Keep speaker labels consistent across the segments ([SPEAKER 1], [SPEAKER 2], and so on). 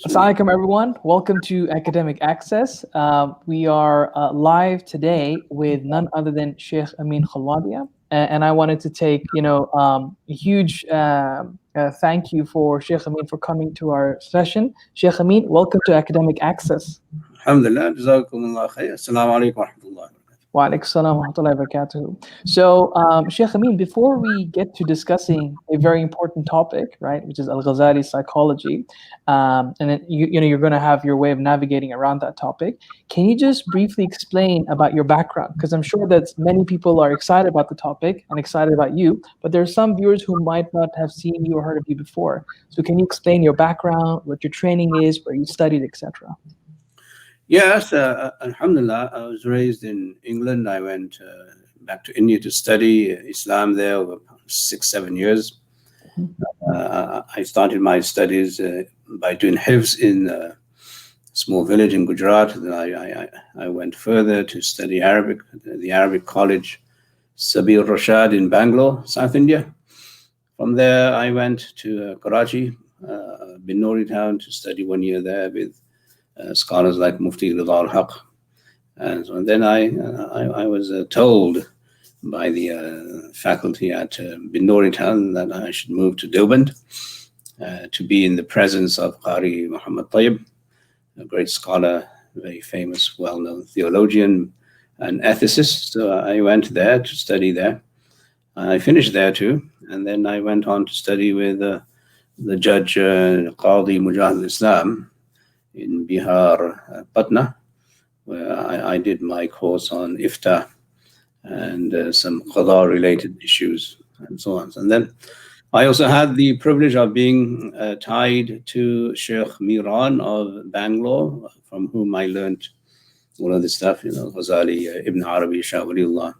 [SPEAKER 1] Assalamu alaikum, everyone. Welcome to Academic Access. We are live today with none other than Shaykh Amin Kholwadia. And I wanted to take, a huge thank you for Shaykh Amin for coming to our session. Shaykh Amin, welcome to Academic Access.
[SPEAKER 2] Alhamdulillah, jazakumullah khair. Assalamu alaikum wa rahmatullahi.
[SPEAKER 1] Wa alaikum salam wa rahmatullahi wa barakatuh. So, Shaykh Amin, before we get to discussing a very important topic, right, which is Al-Ghazali psychology, and then you're going to have your way of navigating around that topic. Can you just briefly explain about your background? Because I'm sure that many people are excited about the topic and excited about you, but there are some viewers who might not have seen you or heard of you before. So, can you explain your background, what your training is, where you studied, etc.?
[SPEAKER 2] Yes, alhamdulillah, I was raised in England. I went back to India to study Islam there over 6-7 years. I started my studies by doing hifz in a small village in Gujarat. Then I went further to study Arabic at the Arabic College, Sabil Rashad in Bangalore, South India. From there, I went to Karachi, Binori town, to study 1 year there with scholars like Mufti Al-Haq. And so then I was told by the faculty at Binori town that I should move to Deoband to be in the presence of Qari Muhammad Tayyib, a great scholar, very famous, well-known theologian and ethicist. So I went there to study there. I finished there too. And then I went on to study with the judge, Qadi Mujahid al-Islam, in Bihar, Patna, where I did my course on Ifta and some Qadar-related issues and so on. And then I also had the privilege of being tied to Shaykh Miran of Bangalore, from whom I learned all of this stuff, Ghazali, Ibn Arabi, Shah Waliullah,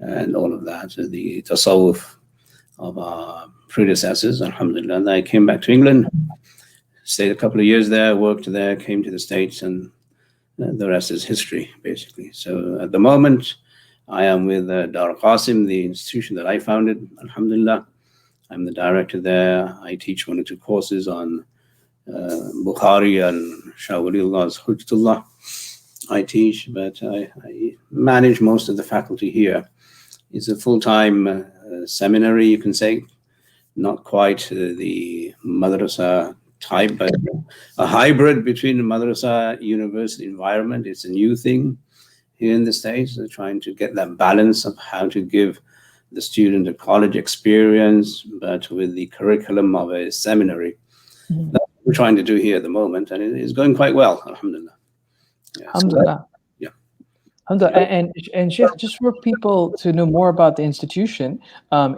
[SPEAKER 2] and all of that, the tasawwuf of our predecessors, alhamdulillah. And I came back to England, stayed a couple of years there, worked there, came to the States, and the rest is history, basically. So at the moment, I am with Dar Qasim, the institution that I founded, alhamdulillah. I'm the director there. I teach 1 or 2 courses on Bukhari and Shah Waliullah's Hujjatullah. I teach, but I manage most of the faculty here. It's a full-time seminary, you can say, not quite the madrasa type, but a hybrid between the madrasa university environment. It's a new thing here in the States. They're trying to get that balance of how to give the student a college experience, but with the curriculum of a seminary. Mm-hmm. That's what we're trying to do here at the moment, and it is going quite well, alhamdulillah.
[SPEAKER 1] Yeah, alhamdulillah. And Sheikh, just for people to know more about the institution,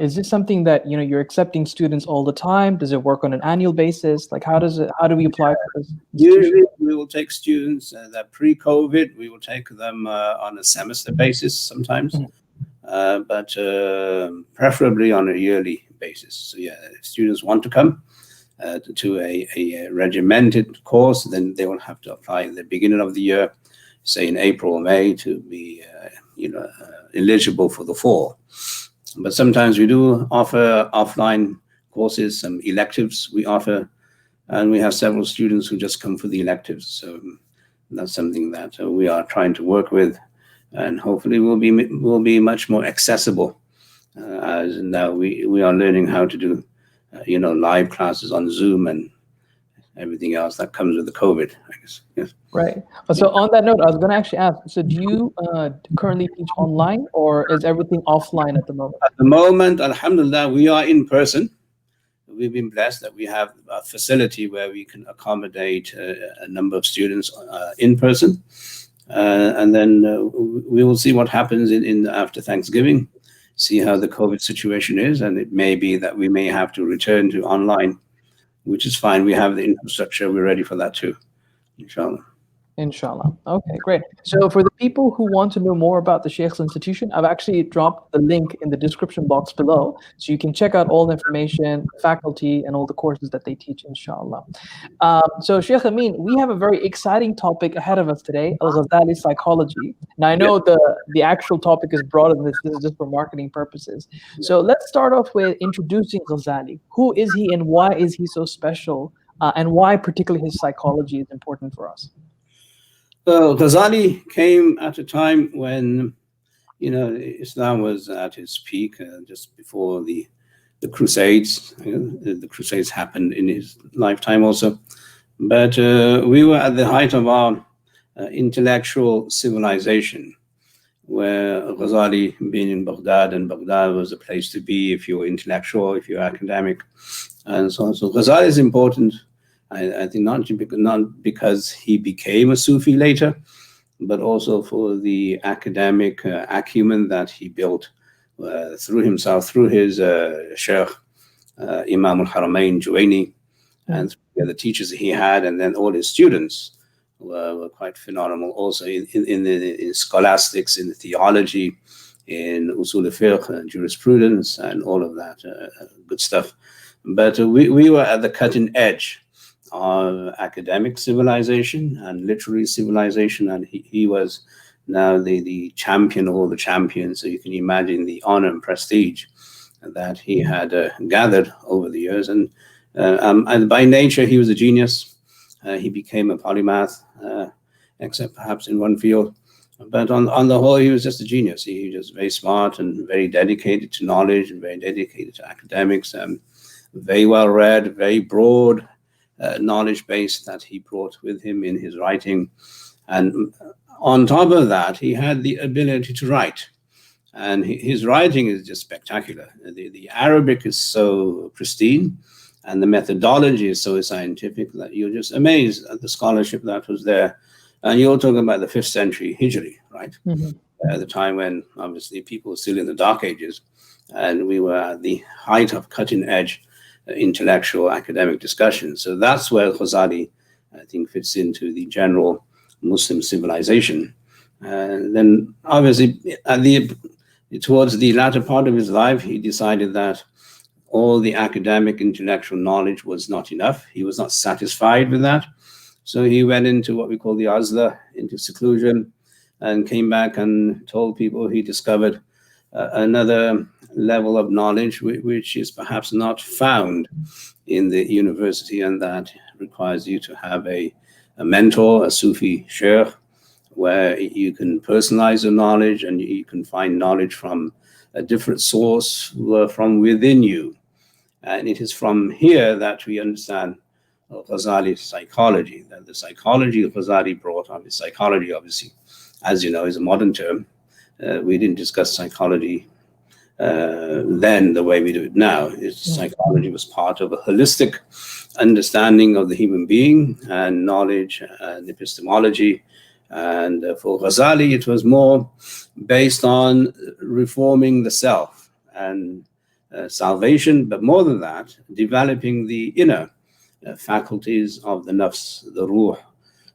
[SPEAKER 1] is this something that you're accepting students all the time? Does it work on an annual basis? Like, how do we apply for this?
[SPEAKER 2] Usually, we will take students that pre-COVID, we will take them on a semester basis sometimes, but preferably on a yearly basis. So yeah, if students want to come to a regimented course, then they will have to apply at the beginning of the year, say in April or May, to be eligible for the fall. But sometimes we do offer offline courses, some electives we offer, and we have several students who just come for the electives. So that's something that we are trying to work with, and hopefully will be much more accessible, as now we are learning how to do live classes on Zoom and everything else that comes with the COVID, I guess. Yes.
[SPEAKER 1] Right. So on that note, I was going to actually ask, so do you currently teach online, or is everything offline at the moment?
[SPEAKER 2] At the moment, alhamdulillah, we are in person. We've been blessed that we have a facility where we can accommodate a number of students in person. And then we will see what happens in after Thanksgiving, see how the COVID situation is. And it may be that we may have to return to online, which is fine. We have the infrastructure. We're ready for that too, inshallah.
[SPEAKER 1] Inshallah. Okay, great. So for the people who want to know more about the Shaykh's institution, I've actually dropped the link in the description box below, so you can check out all the information, faculty, and all the courses that they teach, inshallah. So Shaykh Amin, we have a very exciting topic ahead of us today, Al-Ghazali psychology. Now I know the actual topic is broader than this. This is just for marketing purposes. So let's start off with introducing Ghazali. Who is he and why is he so special and why particularly his psychology is important for us?
[SPEAKER 2] Well, Ghazali came at a time when, Islam was at its peak, just before the Crusades. The Crusades happened in his lifetime also. But we were at the height of our intellectual civilization, where Ghazali being in Baghdad, and Baghdad was a place to be if you were intellectual, if you were academic, and so on. So Ghazali is important, I think, not because he became a Sufi later, but also for the academic acumen that he built through himself, through his Shaykh, Imam al-Haramain Juwaini, and the other teachers he had, and then all his students were quite phenomenal also in scholastics, in theology, in usul al-fiqh, jurisprudence, and all of that good stuff. But we were at the cutting edge of academic civilization and literary civilization, and he was now the champion of all the champions. So you can imagine the honor and prestige that he had gathered over the years. And by nature, he was a genius. He became a polymath, except perhaps in one field. But on the whole, he was just a genius. He was very smart and very dedicated to knowledge and very dedicated to academics. Very well read, very broad knowledge base that he brought with him in his writing. And on top of that, he had the ability to write. And his writing is just spectacular. The Arabic is so pristine, and the methodology is so scientific that you're just amazed at the scholarship that was there. And you're talking about the 5th century Hijri, right? At the time when obviously people were still in the Dark Ages, and we were at the height of cutting edge intellectual academic discussion. So that's where Ghazali, I think, fits into the general Muslim civilization. And then obviously towards the latter part of his life, he decided that all the academic intellectual knowledge was not enough. He was not satisfied with that. So he went into what we call the Azla, into seclusion, and came back and told people he discovered another level of knowledge which is perhaps not found in the university, and that requires you to have a mentor, a Sufi Shaykh, where you can personalize your knowledge and you can find knowledge from a different source from within you. And it is from here that we understand Ghazali's psychology, that the psychology of Ghazali brought on. Psychology, obviously, as you know, is a modern term. We didn't discuss psychology then the way we do it now. Psychology was part of a holistic understanding of the human being and knowledge and epistemology. And for Ghazali, it was more based on reforming the self and salvation, but more than that, developing the inner faculties of the nafs, the ruh,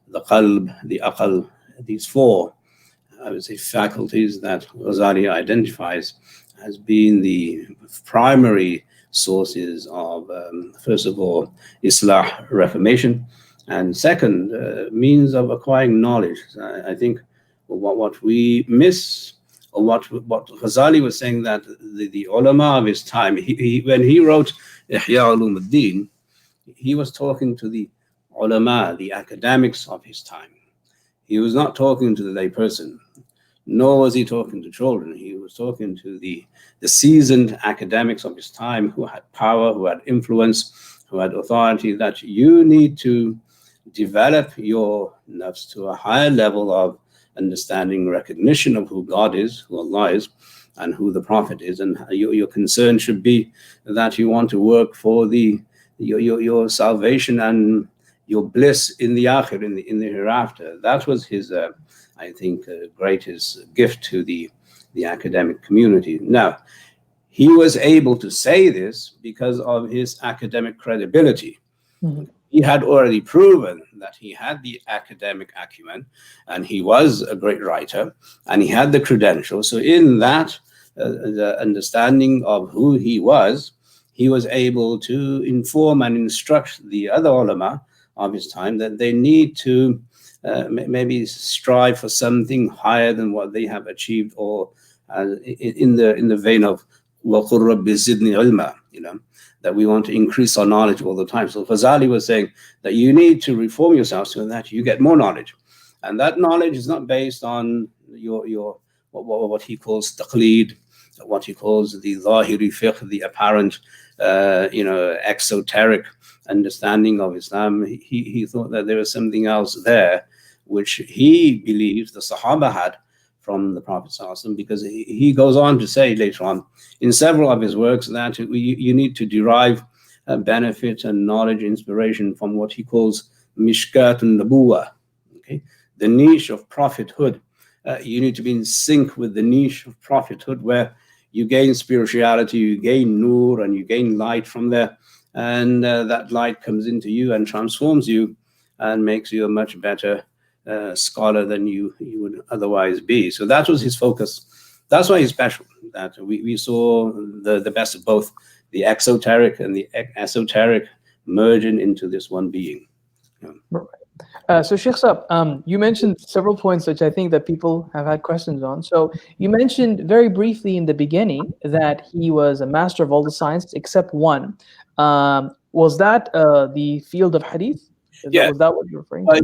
[SPEAKER 2] the qalb, the aql, these 4, I would say, faculties that Ghazali identifies as being the primary sources of, first of all, Islah, reformation, and second, means of acquiring knowledge. I think what we miss, or what Ghazali was saying, that the ulama of his time, when he wrote Ihya Ulumuddin, he was talking to the ulama, the academics of his time. He was not talking to the layperson, nor was he talking to children. He was talking to the seasoned academics of his time who had power, who had influence, who had authority, that you need to develop your nafs to a higher level of understanding, recognition of who God is, who Allah is, and who the Prophet is. And your concern should be that you want to work for your salvation and your bliss in the akhir, in the hereafter. That was his, I think, greatest gift to the academic community. Now, he was able to say this because of his academic credibility. He had already proven that he had the academic acumen, and he was a great writer, and he had the credentials. So in that the understanding of who he was able to inform and instruct the other ulama of his time that they need to maybe strive for something higher than what they have achieved, or in the vein of وَقُلْ رَبِّ زِدْنِي عِلْمًا, that we want to increase our knowledge all the time. So Ghazali was saying that you need to reform yourself so that you get more knowledge. And that knowledge is not based on your what he calls taqleed, what he calls the zahiri fiqh, the apparent exoteric understanding of Islam. He thought that there was something else there, which he believes the Sahaba had from the Prophet ﷺ, because he goes on to say later on in several of his works that you need to derive benefit and knowledge, inspiration from what he calls mishkat al-nubuwah, okay, the niche of prophethood. You need to be in sync with the niche of prophethood, where you gain spirituality, you gain nur, and you gain light from there, and that light comes into you and transforms you and makes you a much better scholar than you would otherwise be. So that was his focus. That's why he's special, that we saw the best of both, the exoteric and the esoteric merging into this one being.
[SPEAKER 1] So Sheikh Saab, you mentioned several points which I think that people have had questions on. So you mentioned very briefly in the beginning that he was a master of all the sciences except one. Was that the field of hadith? Was that what you're referring to?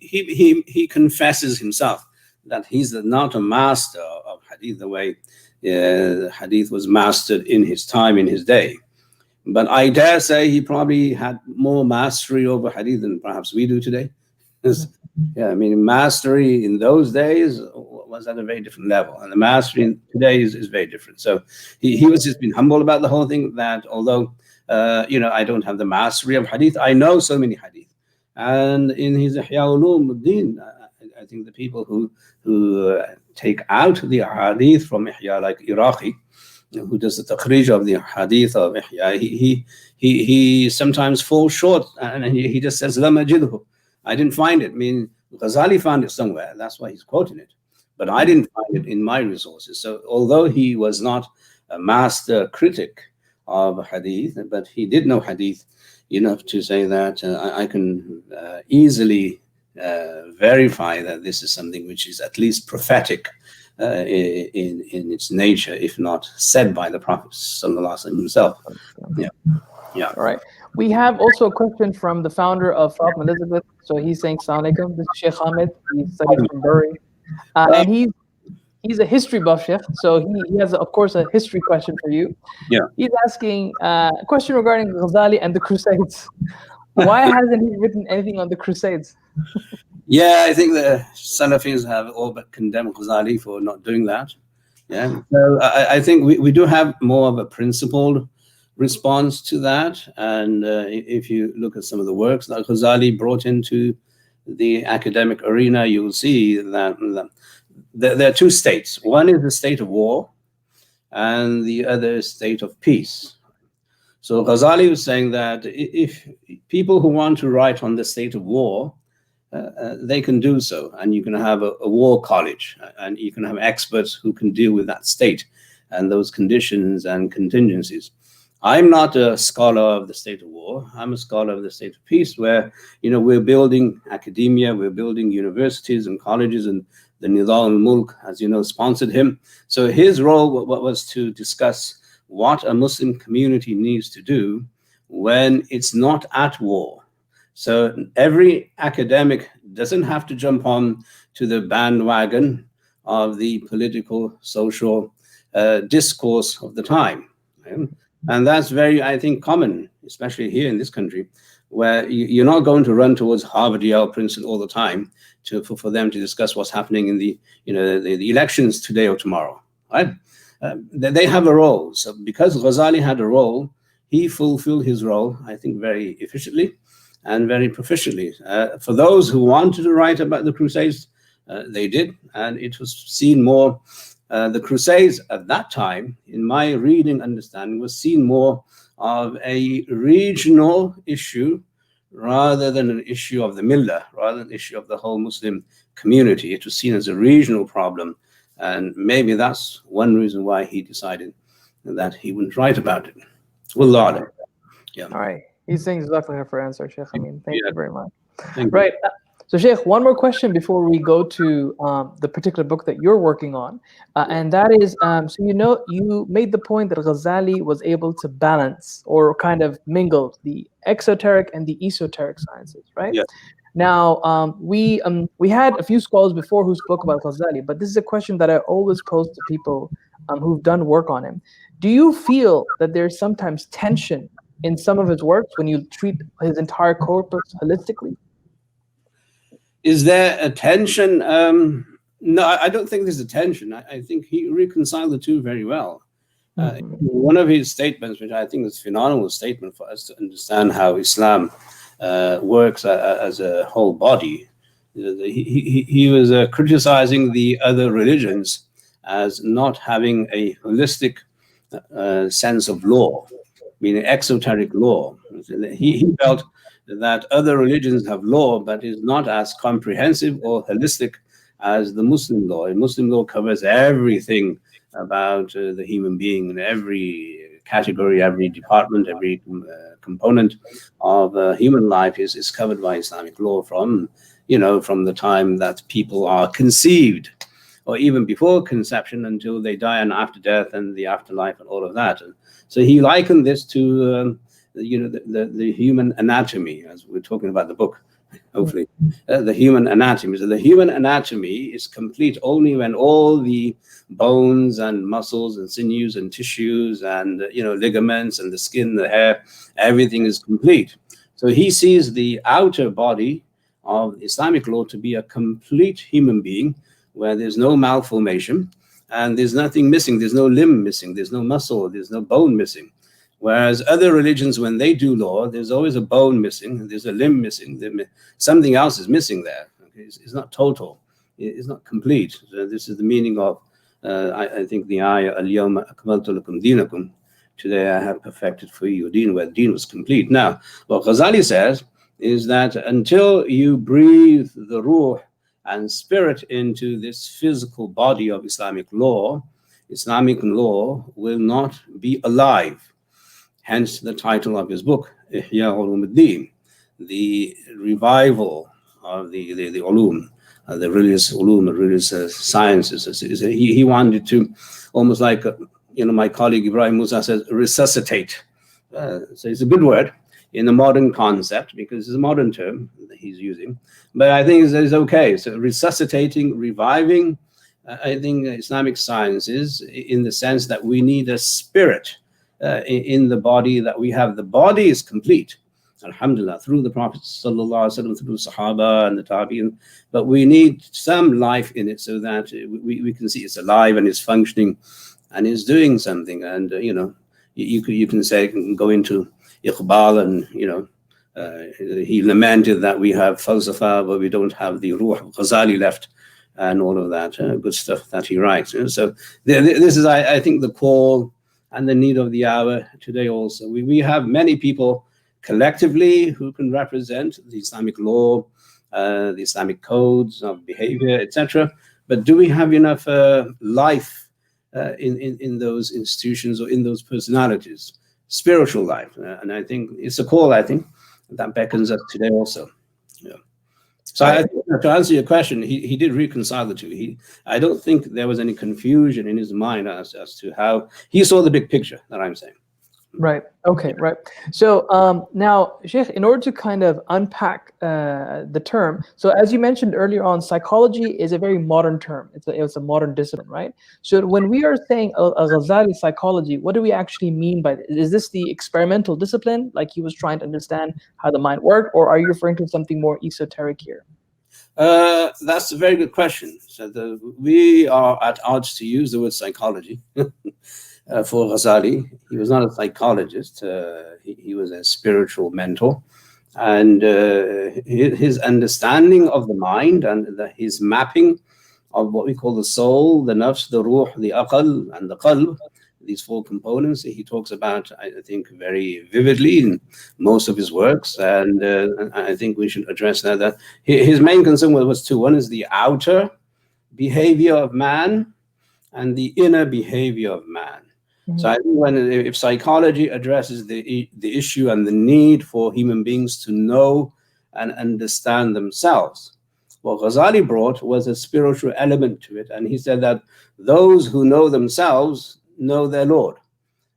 [SPEAKER 2] He confesses himself that he's not a master of hadith the way hadith was mastered in his time, in his day. But I dare say he probably had more mastery over hadith than perhaps we do today. Mastery in those days was at a very different level, and the mastery today is very different. So he was just been humble about the whole thing, that although I don't have the mastery of hadith, I know so many hadith. And in his Ihya Ulumuddin, I think the people who take out the hadith from Ihya, like Iraqi, who does the takhrij of the hadith of Ihya, he sometimes falls short, and he just says, "Lam ajidhu." I didn't find it. Ghazali found it somewhere. That's why he's quoting it. But I didn't find it in my resources. So although he was not a master critic of hadith, but he did know hadith enough to say that I can easily verify that this is something which is at least prophetic in its nature, if not said by the Prophet ﷺ himself. Yeah.
[SPEAKER 1] All right. We have also a question from the founder of Fatima Elizabeth. So he's saying, "Assalamu alaikum." This is Sheikh Hamid. He studies from Bury, and he's a history buff, Sheikh. So he has, of course, a history question for you.
[SPEAKER 2] Yeah.
[SPEAKER 1] He's asking a question regarding Ghazali and the Crusades. Why hasn't he written anything on the Crusades?
[SPEAKER 2] Yeah, I think the Salafis have all but condemned Ghazali for not doing that. Yeah. So I think we do have more of a principled response to that. And if you look at some of the works that Ghazali brought into the academic arena, you will see that there are two states. One is the state of war, and the other is state of peace. So Ghazali was saying that if people who want to write on the state of war, they can do so, and you can have a war college, and you can have experts who can deal with that state and those conditions and contingencies. I'm not a scholar of the state of war. I'm a scholar of the state of peace, where we're building academia, we're building universities and colleges, and the Nizam al-Mulk, as you know, sponsored him. So his role was to discuss what a Muslim community needs to do when it's not at war. So every academic doesn't have to jump on to the bandwagon of the political, social discourse of the time. And that's very, I think, common, especially here in this country, where you're not going to run towards Harvard, Yale, Princeton all the time for them to discuss what's happening in the elections today or tomorrow, right? They have a role. So because Ghazali had a role, he fulfilled his role, I think, very efficiently and very proficiently. For those who wanted to write about the Crusades, they did, and it was seen more. The Crusades at that time, in my reading understanding, was seen more of a regional issue rather than an issue of the millah, rather than an issue of the whole Muslim community. It was seen as a regional problem, and maybe that's one reason why he decided that he wouldn't write about it. Wallah. Yeah.
[SPEAKER 1] All right. He's saying exactly for answer, Sheikh. I mean, thank you very much.
[SPEAKER 2] Thank you.
[SPEAKER 1] Right. So, Shaykh, one more question before we go to the particular book that you're working on, and that is, so you made the point that Ghazali was able to balance or kind of mingle the exoteric and the esoteric sciences, right?
[SPEAKER 2] Yeah.
[SPEAKER 1] Now, we had a few scholars before who spoke about Ghazali, but this is a question that I always pose to people who've done work on him. Do you feel that there's sometimes tension in some of his works when you treat his entire corpus holistically?
[SPEAKER 2] Is there a tension? No, I don't think there's a tension. I think he reconciled the two very well. One of his statements, which I think is a phenomenal statement for us to understand how Islam works as a whole body, he was criticizing the other religions as not having a holistic sense of law, meaning exoteric law. He felt that other religions have law, but is not as comprehensive or holistic as the Muslim law. And Muslim law covers everything about the human being in every category, every department, every component of human life is covered by Islamic law from the time that people are conceived, or even before conception until they die, and after death and the afterlife and all of that. And so he likened this to the human anatomy, as we're talking about the book, hopefully, the human anatomy. So the human anatomy is complete only when all the bones and muscles and sinews and tissues and ligaments and the skin, the hair, everything is complete. So he sees the outer body of Islamic law to be a complete human being, where there's no malformation and there's nothing missing. There's no limb missing. There's no muscle. There's no bone missing. Whereas other religions, when they do law, there's always a bone missing, there's a limb missing, something else is missing there. Okay? It's not total, it's not complete. So this is the meaning of, I think, the ayah, Al-Yawma akmaltu lakum dinakum, today I have perfected for you your deen, where the deen was complete. Now, what Ghazali says is that until you breathe the ruh and spirit into this physical body of Islamic law will not be alive. Hence the title of his book, Ihya Ulumuddin, the revival of the ulum, the religious ulum, the religious sciences. He wanted to, almost like my colleague Ibrahim Musa says, resuscitate. So it's a good word in the modern concept, because it's a modern term that he's using. But I think it's okay. So resuscitating, reviving, I think Islamic sciences, in the sense that we need a spirit in the body that we have. The body is complete, alhamdulillah, through the Prophet sallallahu alaihi wasallam, through the Sahaba and the Tabi'in, but we need some life in it so that we can see it's alive and it's functioning and it's doing something. And you can say, go into Iqbal, and he lamented that we have falsafa, but we don't have the ruh of Ghazali left, and all of that good stuff that he writes. So this is, I think, the call and the need of the hour today also. We have many people collectively who can represent the Islamic law, the Islamic codes of behavior, etc. But do we have enough life in those institutions or in those personalities? Spiritual life. And I think it's a call, I think, that beckons us today also. Yeah. So I think, to answer your question, he did reconcile the two. I don't think there was any confusion in his mind as to how he saw the big picture that I'm saying.
[SPEAKER 1] Right. Okay. Right. So now, Shaykh, in order to kind of unpack the term, so as you mentioned earlier on, psychology is a very modern term. It's a modern discipline, right? So when we are saying Al-Ghazali psychology, what do we actually mean by this? Is this the experimental discipline, like he was trying to understand how the mind worked, or are you referring to something more esoteric here?
[SPEAKER 2] That's a very good question. So we are at odds to use the word psychology. For Ghazali, he was not a psychologist. He was a spiritual mentor, and his understanding of the mind and his mapping of what we call the soul, the nafs, the ruh, the aql, and the qalb, these four components, he talks about, I think, very vividly in most of his works. And I think we should address that his main concern was two. One is the outer behavior of man and the inner behavior of man. So I think if psychology addresses the issue and the need for human beings to know and understand themselves, What Ghazali brought was a spiritual element to it, and he said that those who know themselves know their Lord.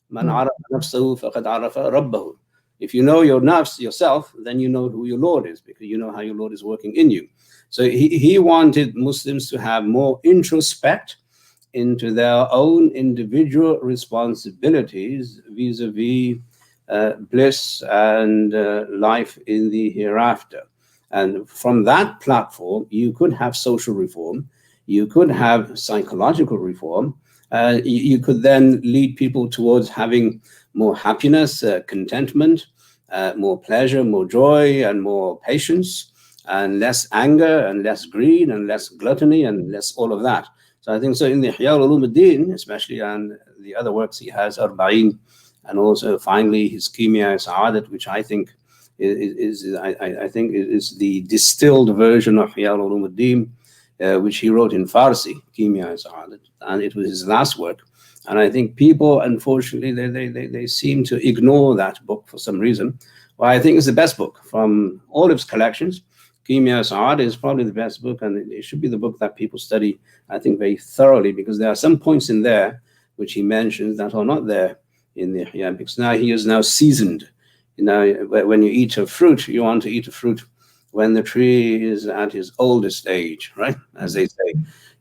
[SPEAKER 2] Man arafa nafsahu faqad arafa rabbahu. If you know your nafs, yourself, then you know who your Lord is, because you know how your Lord is working in you. So he wanted Muslims to have more introspect into their own individual responsibilities vis-a-vis bliss and life in the hereafter. And from that platform, you could have social reform, you could have psychological reform, you could then lead people towards having more happiness, contentment, more pleasure, more joy, and more patience, and less anger, and less greed, and less gluttony, and less all of that. So I think so in the Ihya Ulumuddin, especially, and the other works he has, Arba'in, and also finally his Kimya Sa'adat, which I think is the distilled version of Ihya Ulumuddin, which he wrote in Farsi, Kimya Sa'adat, and it was his last work. And I think people, unfortunately, they seem to ignore that book for some reason. Well, I think it's the best book from all its collections. Kimya Sa'adat is probably the best book, and it should be the book that people study, I think, very thoroughly, because there are some points in there which he mentions that are not there in the Ihya, because now he is now seasoned. You know, when you eat a fruit, you want to eat a fruit when the tree is at its oldest age, right? As they say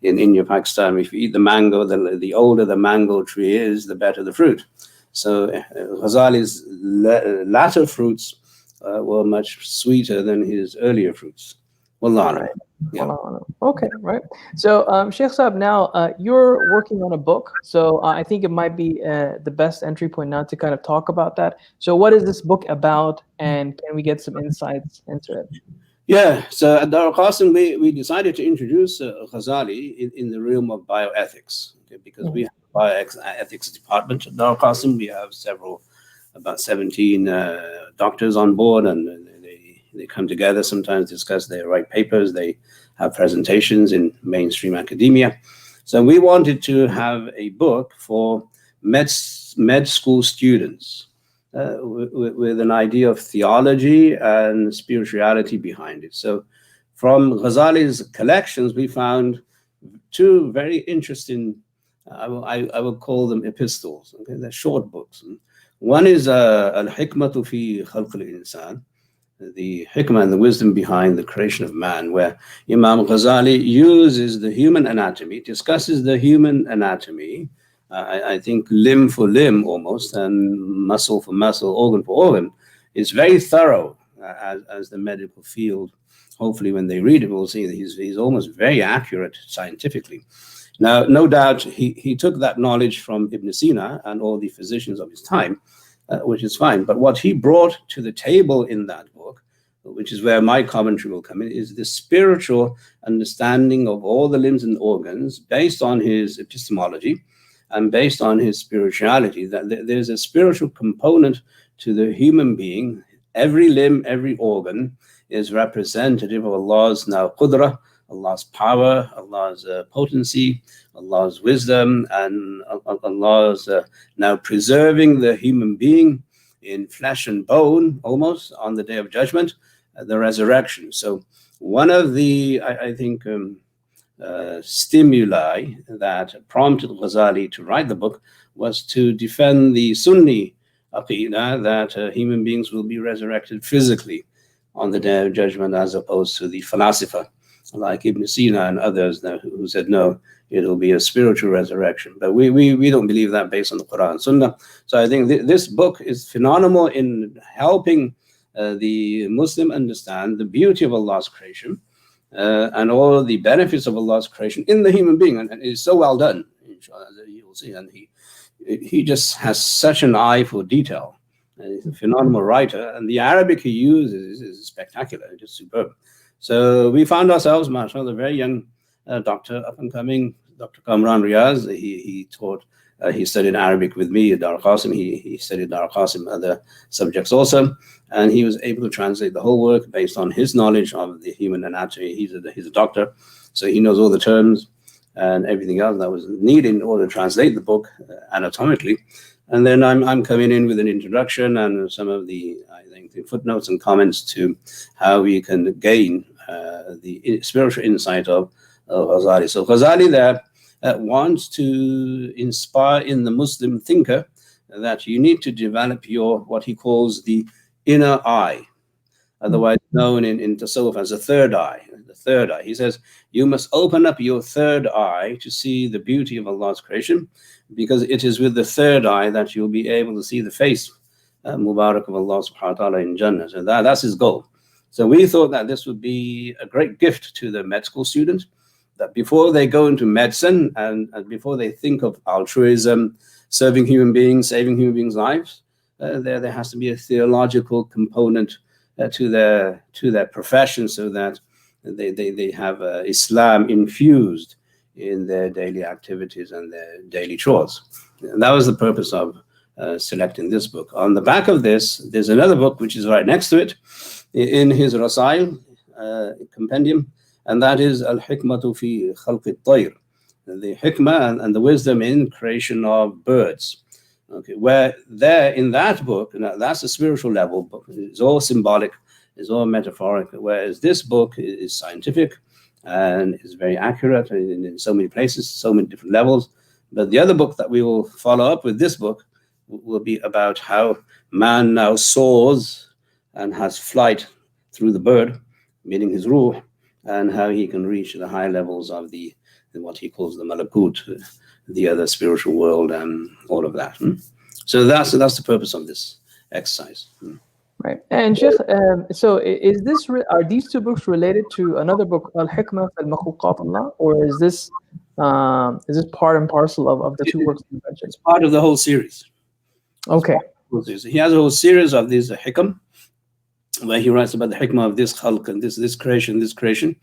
[SPEAKER 2] in India, Pakistan, if you eat the mango, the older the mango tree is, the better the fruit. So Ghazali's latter fruits were much sweeter than his earlier fruits. Wallah.
[SPEAKER 1] Right.
[SPEAKER 2] Yeah.
[SPEAKER 1] Okay, right. So, Sheikh Saab, now you're working on a book, so I think it might be the best entry point now to kind of talk about that. So, what is this book about, and can we get some insights into it?
[SPEAKER 2] Yeah, so at Dar al-Qasim, we decided to introduce Ghazali in the realm of bioethics, okay, because we have a bioethics department at Dar al-Qasim. We have about 17 doctors on board, and they come together, sometimes discuss, they write papers, they have presentations in mainstream academia. So we wanted to have a book for med school students with an idea of theology and spirituality behind it. So from Ghazali's collections, we found two very interesting, I will call them epistles. Okay, they're short books. One is Al-Hikmatu fi Khalq al-Insan, the hikmah and the wisdom behind the creation of man, where Imam Ghazali uses the human anatomy, discusses the human anatomy, I think limb for limb almost, and muscle for muscle, organ for organ. It's very thorough as the medical field. Hopefully when they read it, we'll see that he's almost very accurate scientifically. Now, no doubt he took that knowledge from Ibn Sina and all the physicians of his time, which is fine. But what he brought to the table in that book, which is where my commentary will come in, is the spiritual understanding of all the limbs and organs based on his epistemology and based on his spirituality, that there's a spiritual component to the human being. Every limb, every organ is representative of Allah's now qudra, Allah's power, Allah's potency, Allah's wisdom, and Allah's now preserving the human being in flesh and bone, almost, on the Day of Judgment, the resurrection. So one of the, I think, stimuli that prompted Ghazali to write the book was to defend the Sunni aqidah that human beings will be resurrected physically on the Day of Judgment, as opposed to the philosopher like Ibn Sina and others who said no, it'll be a spiritual resurrection. But we don't believe that based on the Quran and Sunnah. So I think this book is phenomenal in helping the Muslim understand the beauty of Allah's creation and all the benefits of Allah's creation in the human being. And it's so well done, inshallah, that you will see. And he just has such an eye for detail. And he's a phenomenal writer. And the Arabic he uses is spectacular, just superb. So we found ourselves, mashallah, a very young doctor, up and coming, Dr. Kamran Riaz. He taught, he studied Arabic with me at Dar al-Qasim. He studied Dar al-Qasim other subjects also. And he was able to translate the whole work based on his knowledge of the human anatomy. He's a doctor, so he knows all the terms and everything else that was needed in order to translate the book anatomically. And then I'm coming in with an introduction and some of the, I think, the footnotes and comments to how we can gain the spiritual insight of Al-Ghazali. So Ghazali there wants to inspire in the Muslim thinker that you need to develop your, what he calls the inner eye, otherwise known in Tasawwuf as the third eye. The third eye. He says you must open up your third eye to see the beauty of Allah's creation, because it is with the third eye that you'll be able to see the face Mubarak of Allah subhanahu wa ta'ala in Jannah. So that's his goal. So we thought that this would be a great gift to the med school students, that before they go into medicine and before they think of altruism, serving human beings, saving human beings' lives, there has to be a theological component to their profession, so that they have Islam infused in their daily activities and their daily chores. And that was the purpose of selecting this book. On the back of this, there's another book which is right next to it in his Rasail compendium, and that is Al-Hikmatu fi Khalq al-Tayr, the hikmah and the wisdom in creation of birds. Okay, where there in that book, that's a spiritual level book. It's all symbolic, it's all metaphoric, whereas this book is scientific and is very accurate in so many places, so many different levels. But the other book that we will follow up with this book will be about how man now soars and has flight through the bird, meaning his ruh, and how he can reach the high levels of the what he calls the malakut, the other spiritual world, and all of that. So that's the purpose of this exercise.
[SPEAKER 1] Right. And Sheikh, so are these two books related to another book, Al-Hikmah al-Makhluqat Allah, or is this part and parcel of the two works you mentioned?
[SPEAKER 2] It's part of the whole series.
[SPEAKER 1] Okay.
[SPEAKER 2] He has a whole series of these hikam, where he writes about the hikmah of this khalq and this creation.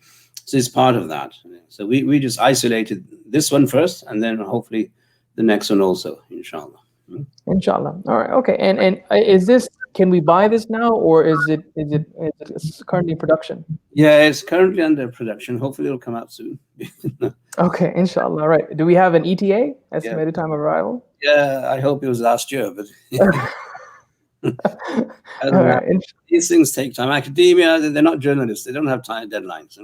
[SPEAKER 2] So it's part of that. So we just isolated this one first, and then hopefully the next one also, inshallah.
[SPEAKER 1] Inshallah. All right. Okay. And is this? Can we buy this now, or is it currently in production?
[SPEAKER 2] Yeah, it's currently under production. Hopefully, it'll come out soon.
[SPEAKER 1] Okay. Inshallah. All right. Do we have an ETA, estimated time of arrival?
[SPEAKER 2] Yeah, I hope it was last year, but
[SPEAKER 1] right.
[SPEAKER 2] These things take time. Academia, they're not journalists. They don't have time deadlines.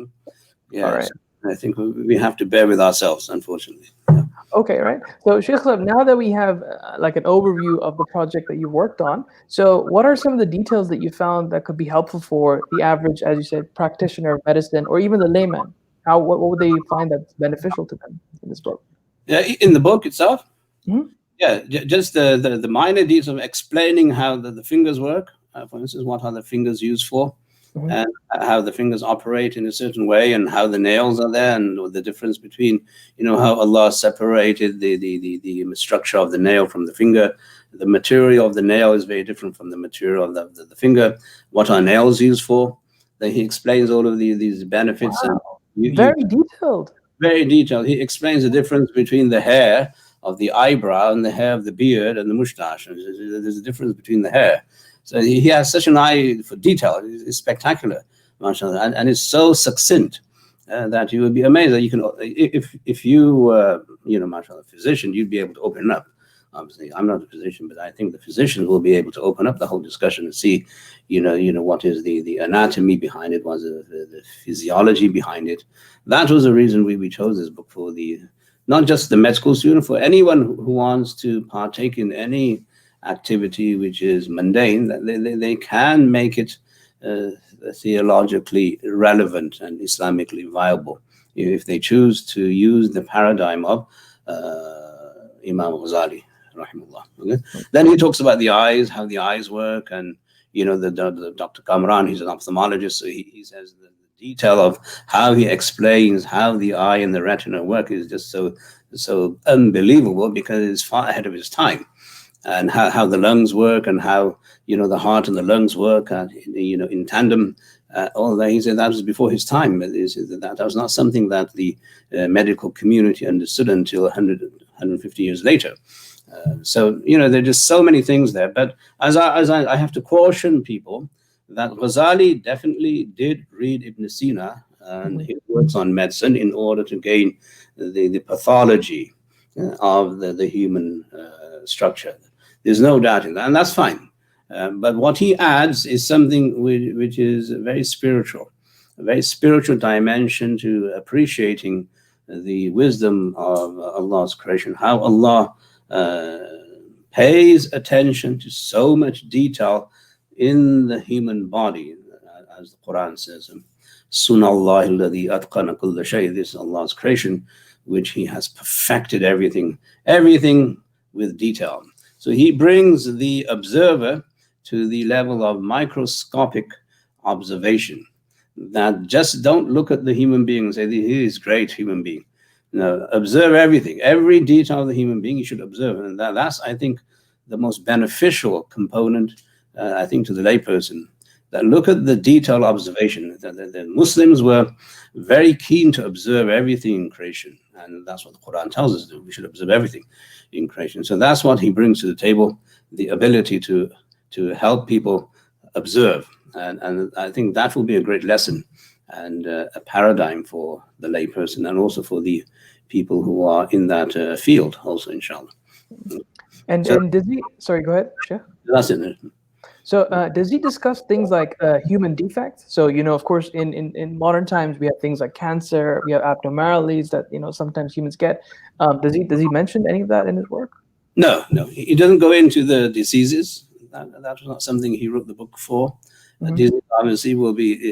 [SPEAKER 2] Yeah. All right. So I think we have to bear with ourselves, unfortunately. Yeah.
[SPEAKER 1] Okay, right. So Shaykh, now that we have like an overview of the project that you worked on, so what are some of the details that you found that could be helpful for the average, as you said, practitioner of medicine, or even the layman? What would they find that's beneficial to them in this book?
[SPEAKER 2] Yeah, in the book itself?
[SPEAKER 1] Mm-hmm.
[SPEAKER 2] Yeah, just the minor details of explaining how the fingers work. For instance, what are the fingers used for? Mm-hmm. And how the fingers operate in a certain way, and how the nails are there, and the difference between, how Allah separated the structure of the nail from the finger. The material of the nail is very different from the material of the finger. What are nails used for? Then he explains all of these benefits.
[SPEAKER 1] Wow. And very detailed.
[SPEAKER 2] Very detailed. He explains the difference between the hair of the eyebrow and the hair of the beard and the mustache. There's a difference between the hair. So he has such an eye for detail. It's spectacular, mashallah, and it's so succinct that you would be amazed that you can, if you were, mashallah, a physician, you'd be able to open it up. Obviously, I'm not a physician, but I think the physicians will be able to open up the whole discussion and see, what is the anatomy behind it, was the physiology behind it. That was the reason we chose this book for not just the med school student, for anyone who wants to partake in any activity which is mundane, that they can make it theologically relevant and Islamically viable if they choose to use the paradigm of Imam Al-Ghazali, rahimahullah. Okay? Then he talks about the eyes, how the eyes work, and the Dr. Kamran, he's an ophthalmologist, so he says the detail of how he explains how the eye and the retina work is just so unbelievable, because it's far ahead of his time. And how the lungs work, and how the heart and the lungs work, in tandem. All that, he said that was before his time. That was not something that the medical community understood until 150 years later. So there are just so many things there. But as I have to caution people that Ghazali definitely did read Ibn Sina and his works on medicine in order to gain the pathology of the human structure. There's no doubt in that, and that's fine. But what he adds is something which is very spiritual. a very spiritual dimension to appreciating the wisdom of Allah's creation, how Allah pays attention to so much detail in the human body, as the Quran says, Sunallahi alladhi atqana kulla shay. This is Allah's creation, which He has perfected everything with detail. So He brings the observer to the level of microscopic observation, that just don't look at the human being and say, he is great human being. No, observe everything, every detail of the human being you should observe. And that's, I think, the most beneficial component, I think, to the layperson, that look at the detailed observation. The Muslims were very keen to observe everything in creation. And that's what the Quran tells us to do. We should observe everything in creation. So that's what he brings to the table, the ability to help people observe. And I think that will be a great lesson and a paradigm for the layperson, and also for the people who are in that field also, inshallah.
[SPEAKER 1] And does he, sorry, go ahead, Sheikh.
[SPEAKER 2] That's it.
[SPEAKER 1] So does he discuss things like human defects? So, of course, in modern times, we have things like cancer, we have abnormalities that, sometimes humans get. Does he mention any of that in his work?
[SPEAKER 2] No. He doesn't go into the diseases. That was not something he wrote the book for. Disease, obviously,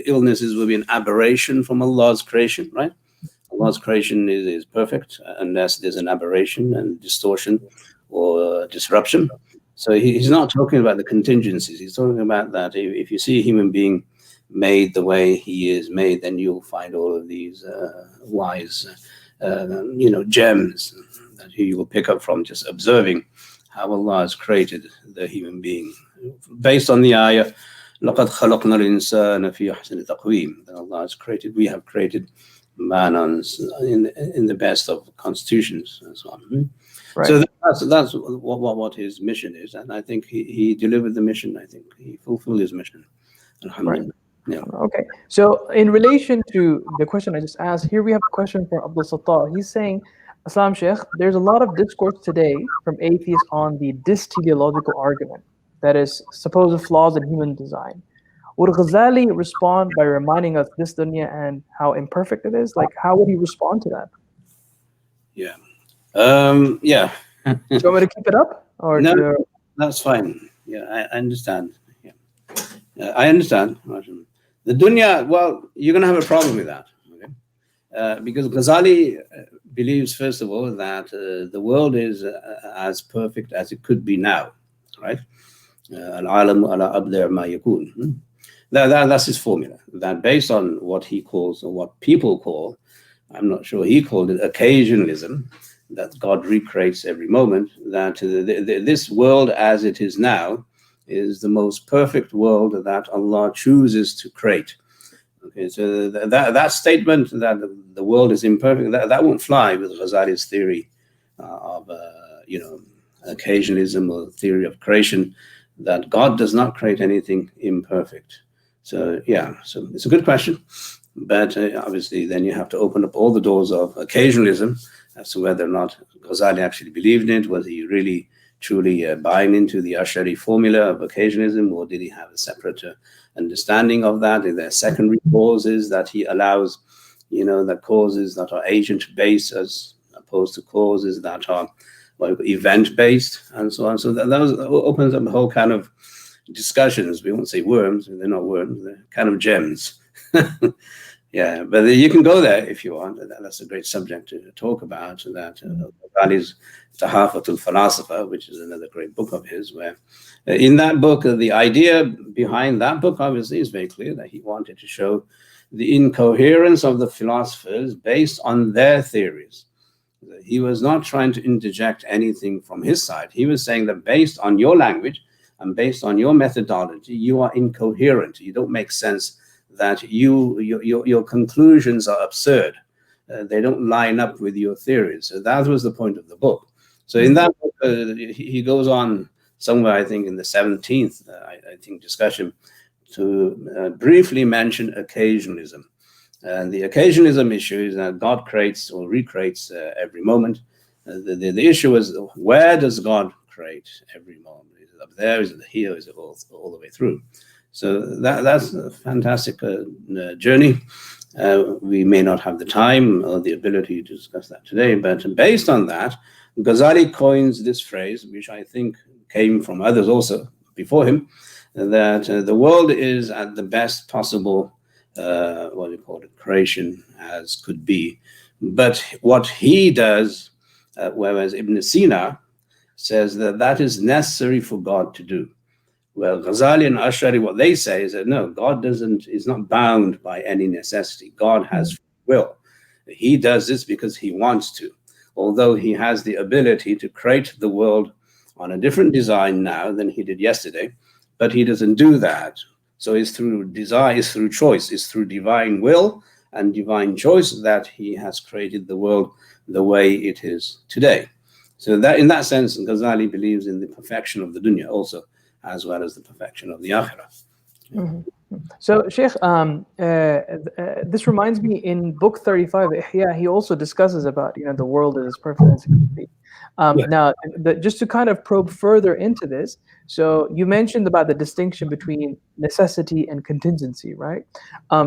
[SPEAKER 2] illnesses will be an aberration from Allah's creation, right? Allah's creation is perfect unless there's an aberration and distortion or disruption. So he's not talking about the contingencies. He's talking about that if you see a human being made the way he is made, then you'll find all of these wise, gems that you will pick up from just observing how Allah has created the human being. Based on the ayah, لَقَدْ خَلَقْنَا الْإِنسَانَ فِي أَحْسَنِ تَقْوِيمٍ, that Allah has created, we have created man in the best of constitutions and so on. Right. So that's what his mission is, and I think he delivered the mission. I think he fulfilled his mission. Alhamdulillah. Right. Yeah.
[SPEAKER 1] Okay. So in relation to the question I just asked, here we have a question from Abdul Sattar. He's saying, Assalam Shaykh, there's a lot of discourse today from atheists on the disteleological argument, that is, supposed flaws in human design. Would Ghazali respond by reminding us this dunya and how imperfect it is? Like, how would he respond to that?
[SPEAKER 2] Yeah.
[SPEAKER 1] Yeah. Do you want me to keep it up? Or
[SPEAKER 2] no, that's fine. Yeah, I understand. Yeah. I understand. The dunya, well, you're going to have a problem with that. Okay? Because Ghazali believes, first of all, that the world is as perfect as it could be now, right? Al-alamu ala abdar ma yakun. That's his formula. That based on what he calls, or what people call, I'm not sure he called it occasionalism, that God recreates every moment, that this world as it is now is the most perfect world that Allah chooses to create. Okay, so that statement that the world is imperfect, that won't fly with Ghazali's theory of occasionalism, or theory of creation, that God does not create anything imperfect. So yeah, so it's a good question, but obviously then you have to open up all the doors of occasionalism as to whether or not Ghazali actually believed in it. Was he really truly buying into the Ash'ari formula of occasionalism, or did he have a separate understanding of that? Are there secondary causes that he allows, that causes that are agent-based as opposed to causes that are event-based, and so on? So that opens up a whole kind of discussions. We won't say worms, they're not worms, they're kind of gems. Yeah, but you can go there if you want. That's a great subject to talk about. That Ghazali's Tahafatul Falasifa, which is another great book of his, where in that book, the idea behind that book obviously is very clear, that he wanted to show the incoherence of the philosophers based on their theories. He was not trying to interject anything from his side. He was saying that based on your language and based on your methodology, you are incoherent. You don't make sense, that your conclusions are absurd. They don't line up with your theories. So that was the point of the book. So in that book, he goes on somewhere, I think in the 17th, I think, discussion, to briefly mention occasionalism. And the occasionalism issue is that God creates or recreates every moment. The issue is, where does God create every moment? Is it up there? Is it here? Is it all the way through? So that's a fantastic journey. We may not have the time or the ability to discuss that today, but based on that, Ghazali coins this phrase, which I think came from others also before him, that the world is at the best possible, what do you call it, creation as could be. But what he does, whereas Ibn Sina says that that is necessary for God to do. Well, Ghazali and Ash'ari, what they say is that no, God is not bound by any necessity. God has free will. He does this because he wants to, although he has the ability to create the world on a different design now than he did yesterday, but he doesn't do that. So it's through desire, it's through choice, it's through divine will and divine choice that he has created the world the way it is today. So that, in that sense, Ghazali believes in the perfection of the dunya also, as well as the perfection of the akhirah.
[SPEAKER 1] Mm-hmm. So, Shaykh, this reminds me, in book 35, Ihya, he also discusses about, the world is perfect as it could be. Now, just to kind of probe further into this, so you mentioned about the distinction between necessity and contingency, right?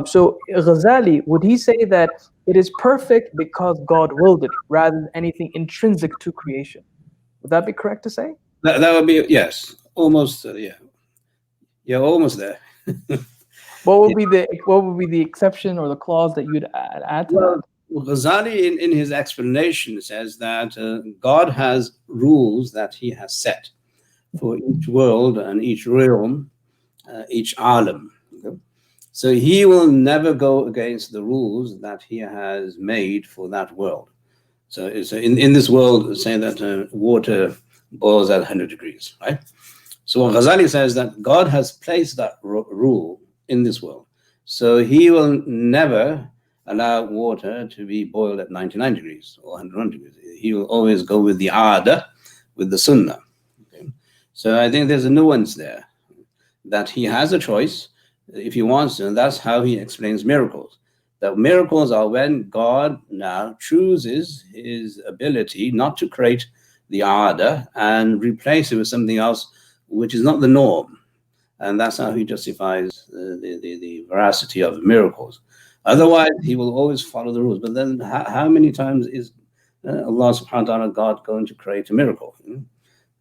[SPEAKER 1] So Ghazali, would he say that it is perfect because God willed it, rather than anything intrinsic to creation? Would that be correct to say?
[SPEAKER 2] That would be, yes, almost, yeah, almost there.
[SPEAKER 1] What would be the exception or the clause that you'd add to that?
[SPEAKER 2] Well, Ghazali in his explanation says that God has rules that he has set for each world and each realm, each alam. Okay? So he will never go against the rules that he has made for that world. So in this world, say that water boils at 100 degrees, right? So Ghazali says that God has placed that rule in this world. So he will never allow water to be boiled at 99 degrees or 101 degrees. He will always go with the ada, with the sunnah. Okay? So I think there's a nuance there, that he has a choice if he wants to, and that's how he explains miracles. That miracles are when God now chooses his ability not to create the ada and replace it with something else which is not the norm. And that's how he justifies the veracity of miracles. Otherwise, he will always follow the rules. But then how many times is Allah subhanahu wa ta'ala, God, going to create a miracle?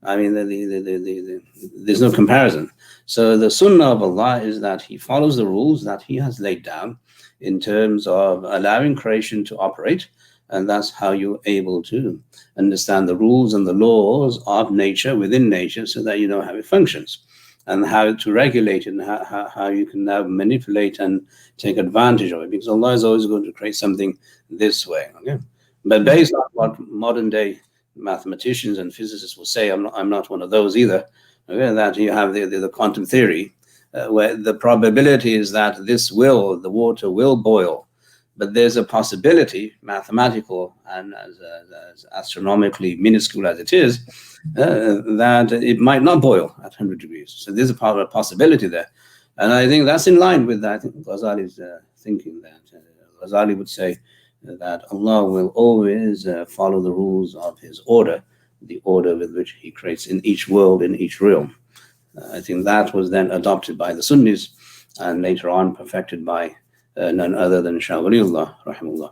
[SPEAKER 2] I mean, there's no comparison. So the sunnah of Allah is that he follows the rules that he has laid down in terms of allowing creation to operate. And that's how you're able to understand the rules and the laws of nature within nature, so that you know how it functions and how to regulate it, and how you can now manipulate and take advantage of it, because Allah is always going to create something this way. Okay? But based on what modern day mathematicians and physicists will say, I'm not one of those either, okay, that you have the quantum theory, where the probability is that the water will boil, but there's a possibility, mathematical and as astronomically minuscule as it is, that it might not boil at 100 degrees. So there's a possibility there. And I think that's in line with, I think, Ghazali's thinking, that Ghazali would say that Allah will always follow the rules of his order, the order with which he creates in each world, in each realm. I think that was then adopted by the Sunnis and later on perfected by none other than Shah Waliullah, rahimahullah.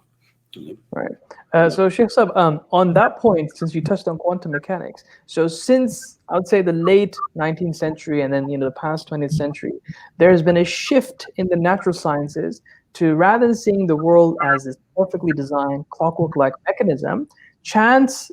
[SPEAKER 1] Right. So Shaykh Sahab, on that point, since you touched on quantum mechanics, so since I would say the late 19th century and then the past 20th century, there has been a shift in the natural sciences to, rather than seeing the world as this perfectly designed clockwork-like mechanism, chance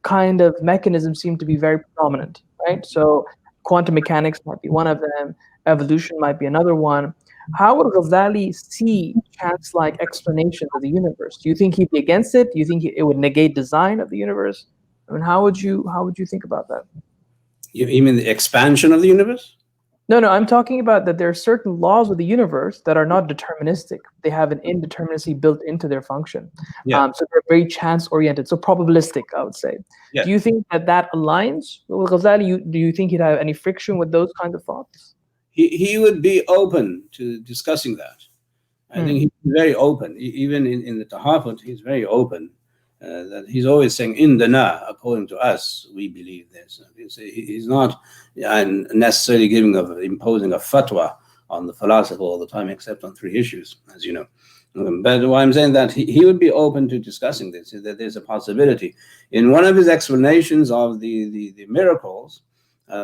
[SPEAKER 1] kind of mechanisms seem to be very prominent, right? So quantum mechanics might be one of them, evolution might be another one. How would Ghazali see chance-like explanations of the universe? Do you think he'd be against it? Do you think it would negate design of the universe? I mean, how would you think about that?
[SPEAKER 2] You mean the expansion of the universe?
[SPEAKER 1] No, I'm talking about that there are certain laws of the universe that are not deterministic. They have an indeterminacy built into their function.
[SPEAKER 2] Yeah.
[SPEAKER 1] So they're very chance-oriented, so probabilistic, I would say. Yeah. Do you think that aligns with Ghazali? Do you think he'd have any friction with those kinds of thoughts?
[SPEAKER 2] He would be open to discussing that. I think he's very open. Even in the Tahafut, he's very open. That he's always saying, indana, according to us, we believe this. He's not necessarily imposing a fatwa on the philosopher all the time, except on 3 issues, as you know. But why I'm saying that he would be open to discussing this, that there's a possibility. In one of his explanations of the miracles,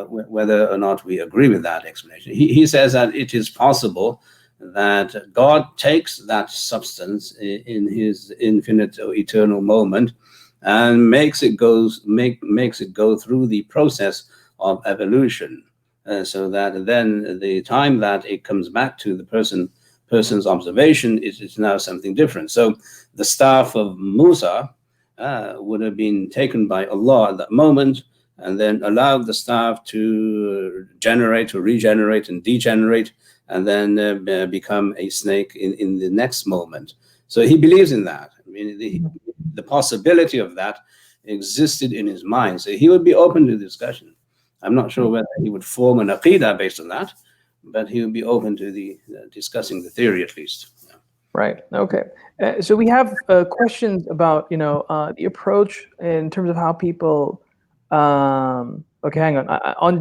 [SPEAKER 2] whether or not we agree with that explanation, he says that it is possible that God takes that substance in his infinite or eternal moment and makes it go through the process of evolution, so that then the time that it comes back to the person's observation is now something different. So the staff of Musa would have been taken by Allah at that moment, and then allowed the staff to generate or regenerate and degenerate, and then become a snake in the next moment. So he believes in that. I mean, the possibility of that existed in his mind. So he would be open to discussion. I'm not sure whether he would form an aqidah based on that, but he would be open to the discussing the theory at least. Yeah.
[SPEAKER 1] Right. Okay. So we have questions about the approach in terms of how people. Okay, hang on.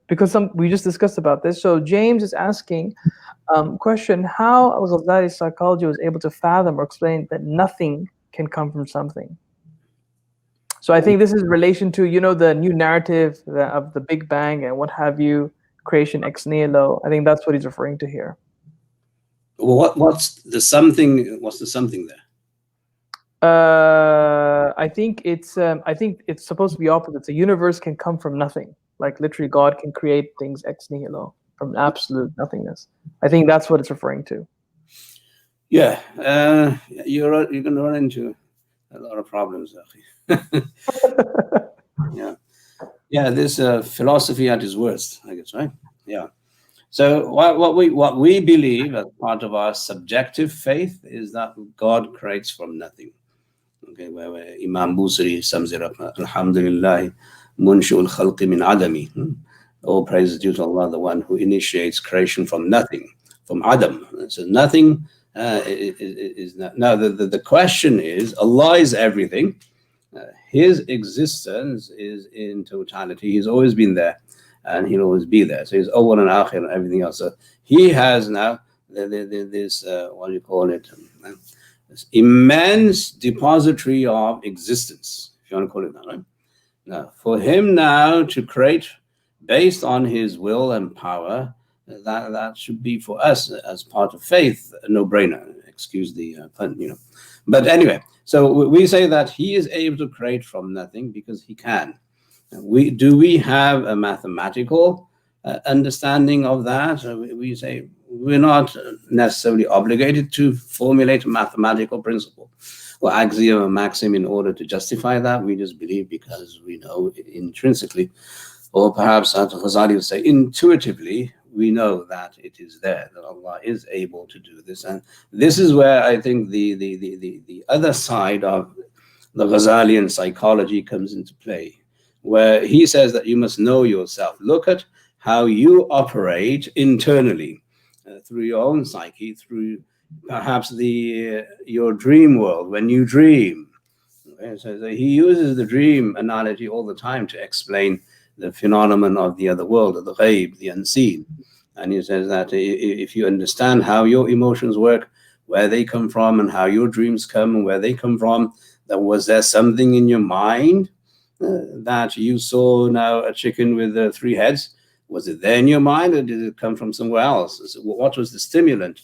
[SPEAKER 1] Because we just discussed about this. So James is asking, question: how Al-Ghazali's psychology was able to fathom or explain that nothing can come from something. So I think this is in relation to the new narrative of the Big Bang and what have you, creation ex nihilo. I think that's what he's referring to here.
[SPEAKER 2] Well, what's the something? What's the something there?
[SPEAKER 1] I think it's supposed to be opposite. The universe can come from nothing. Like literally, God can create things ex nihilo, from absolute nothingness. I think that's what it's referring to.
[SPEAKER 2] Yeah, you're going to run into a lot of problems. Yeah. This philosophy at its worst, I guess, right? Yeah. So what we believe as part of our subjective faith is that God creates from nothing. Okay, where Imam Busiri sums it up: Alhamdulillah, Munshi'ul Khalqi min Adami. All praise is due to Allah, the one who initiates creation from nothing, from Adam. So nothing is not. Now the question is, Allah is everything. His existence is in totality. He's always been there, and he'll always be there. So he's awwal and akhir and everything else. So he has now this what do you call it? This immense depository of existence, if you want to call it that, right? Now, for him now to create based on his will and power, that should be for us as part of faith a no-brainer. Excuse the pun, But anyway, so we say that he is able to create from nothing because he can. Do we have a mathematical understanding of that? We say we're not necessarily obligated to formulate a mathematical principle or axiom or maxim in order to justify that. We just believe because we know intrinsically, or perhaps Al-Ghazali would say intuitively, we know that it is there, that Allah is able to do this. And this is where I think the other side of the Ghazalian psychology comes into play, where he says that you must know yourself. Look at how you operate internally through your own psyche, through perhaps your dream world when you dream. Okay, so he uses the dream analogy all the time to explain the phenomenon of the other world, of the ghaib, the unseen. And he says that if you understand how your emotions work, where they come from, and how your dreams come and where they come from, that was there something in your mind that you saw now a chicken with 3 heads? Was it there in your mind, or did it come from somewhere else? So what was the stimulant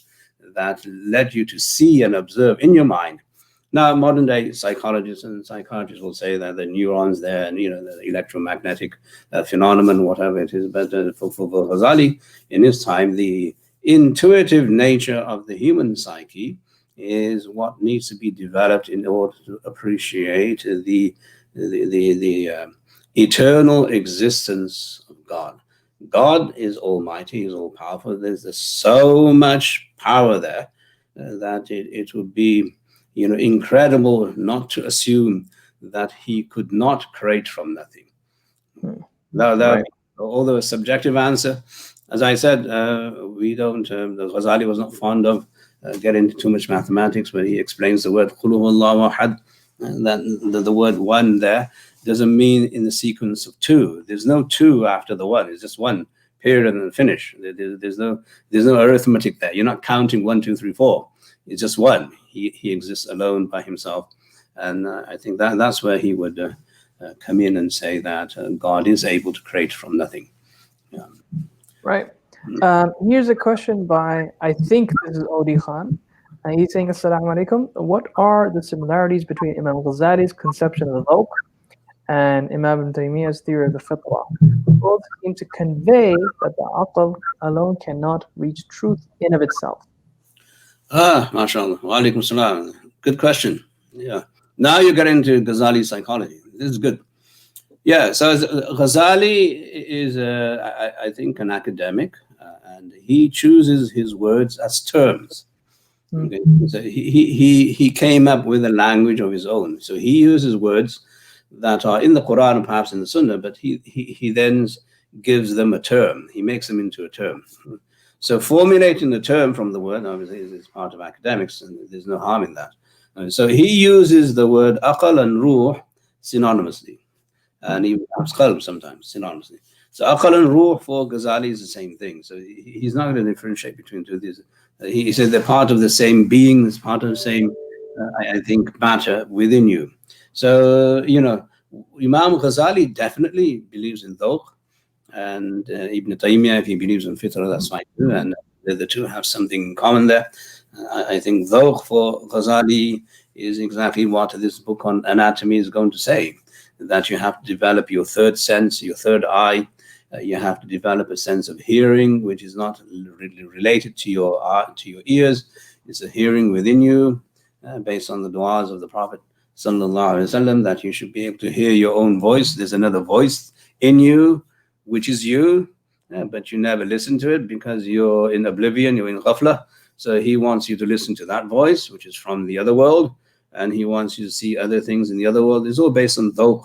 [SPEAKER 2] that led you to see and observe in your mind? Now, modern day psychologists and psychiatrists will say that the neurons there and the electromagnetic phenomenon, whatever it is. But for Ghazali, in his time, the intuitive nature of the human psyche is what needs to be developed in order to appreciate the eternal existence of God. God is almighty, is all powerful. There's so much power there that it would be incredible not to assume that he could not create from nothing. Right. Although a subjective answer, as I said, we don't. The Ghazali was not fond of getting into too much mathematics, but he explains the word "Qul huwallahu ahad," and that the word "one" there doesn't mean in the sequence of 2. There's no 2 after the 1. It's just 1. period, and then finish. There's no arithmetic there. You're not counting 1, 2, 3, 4. It's just one. He exists alone by himself, and I think that's where he would come in and say that God is able to create from nothing. Yeah.
[SPEAKER 1] Right. Here's a question by, I think this is Odi Khan. He's saying, Assalamu alaikum. What are the similarities between Imam Ghazali's conception of the dhawq and Imam ibn Taymiyah's theory of the fitrah? Both seem to convey that the aql alone cannot reach truth in of itself.
[SPEAKER 2] MashaAllah. Wa alaikum salam. Good question. Yeah. Now you get into Ghazali psychology. This is good. Yeah. So Ghazali is, I think, an academic, and he chooses his words as terms. Okay. So he came up with a language of his own. So he uses words that are in the Quran and perhaps in the Sunnah, but he then gives them a term. He makes them into a term. So formulating the term from the word, obviously, is part of academics, and there's no harm in that. So he uses the word aql and ruh synonymously, and even perhaps qalb sometimes synonymously. So aql and ruh for Ghazali is the same thing. So he's not going to differentiate between two of these. He said they're part of the same being, it's part of the same, I think, matter within you. So, Imam Ghazali definitely believes in dhawq, and Ibn Taymiyah, if he believes in fitrah, that's fine too, and the two have something in common there. I think dhawq for Ghazali is exactly what this book on anatomy is going to say, that you have to develop your third sense, your third eye. You have to develop a sense of hearing, which is not really related to your ears. It's a hearing within you, based on the du'as of the Prophet sallallahu alaihi wasallam, that you should be able to hear your own voice. There's another voice in you, which is you, but you never listen to it because you're in oblivion, you're in ghafla. So he wants you to listen to that voice, which is from the other world, and he wants you to see other things in the other world. It's all based on dhawq,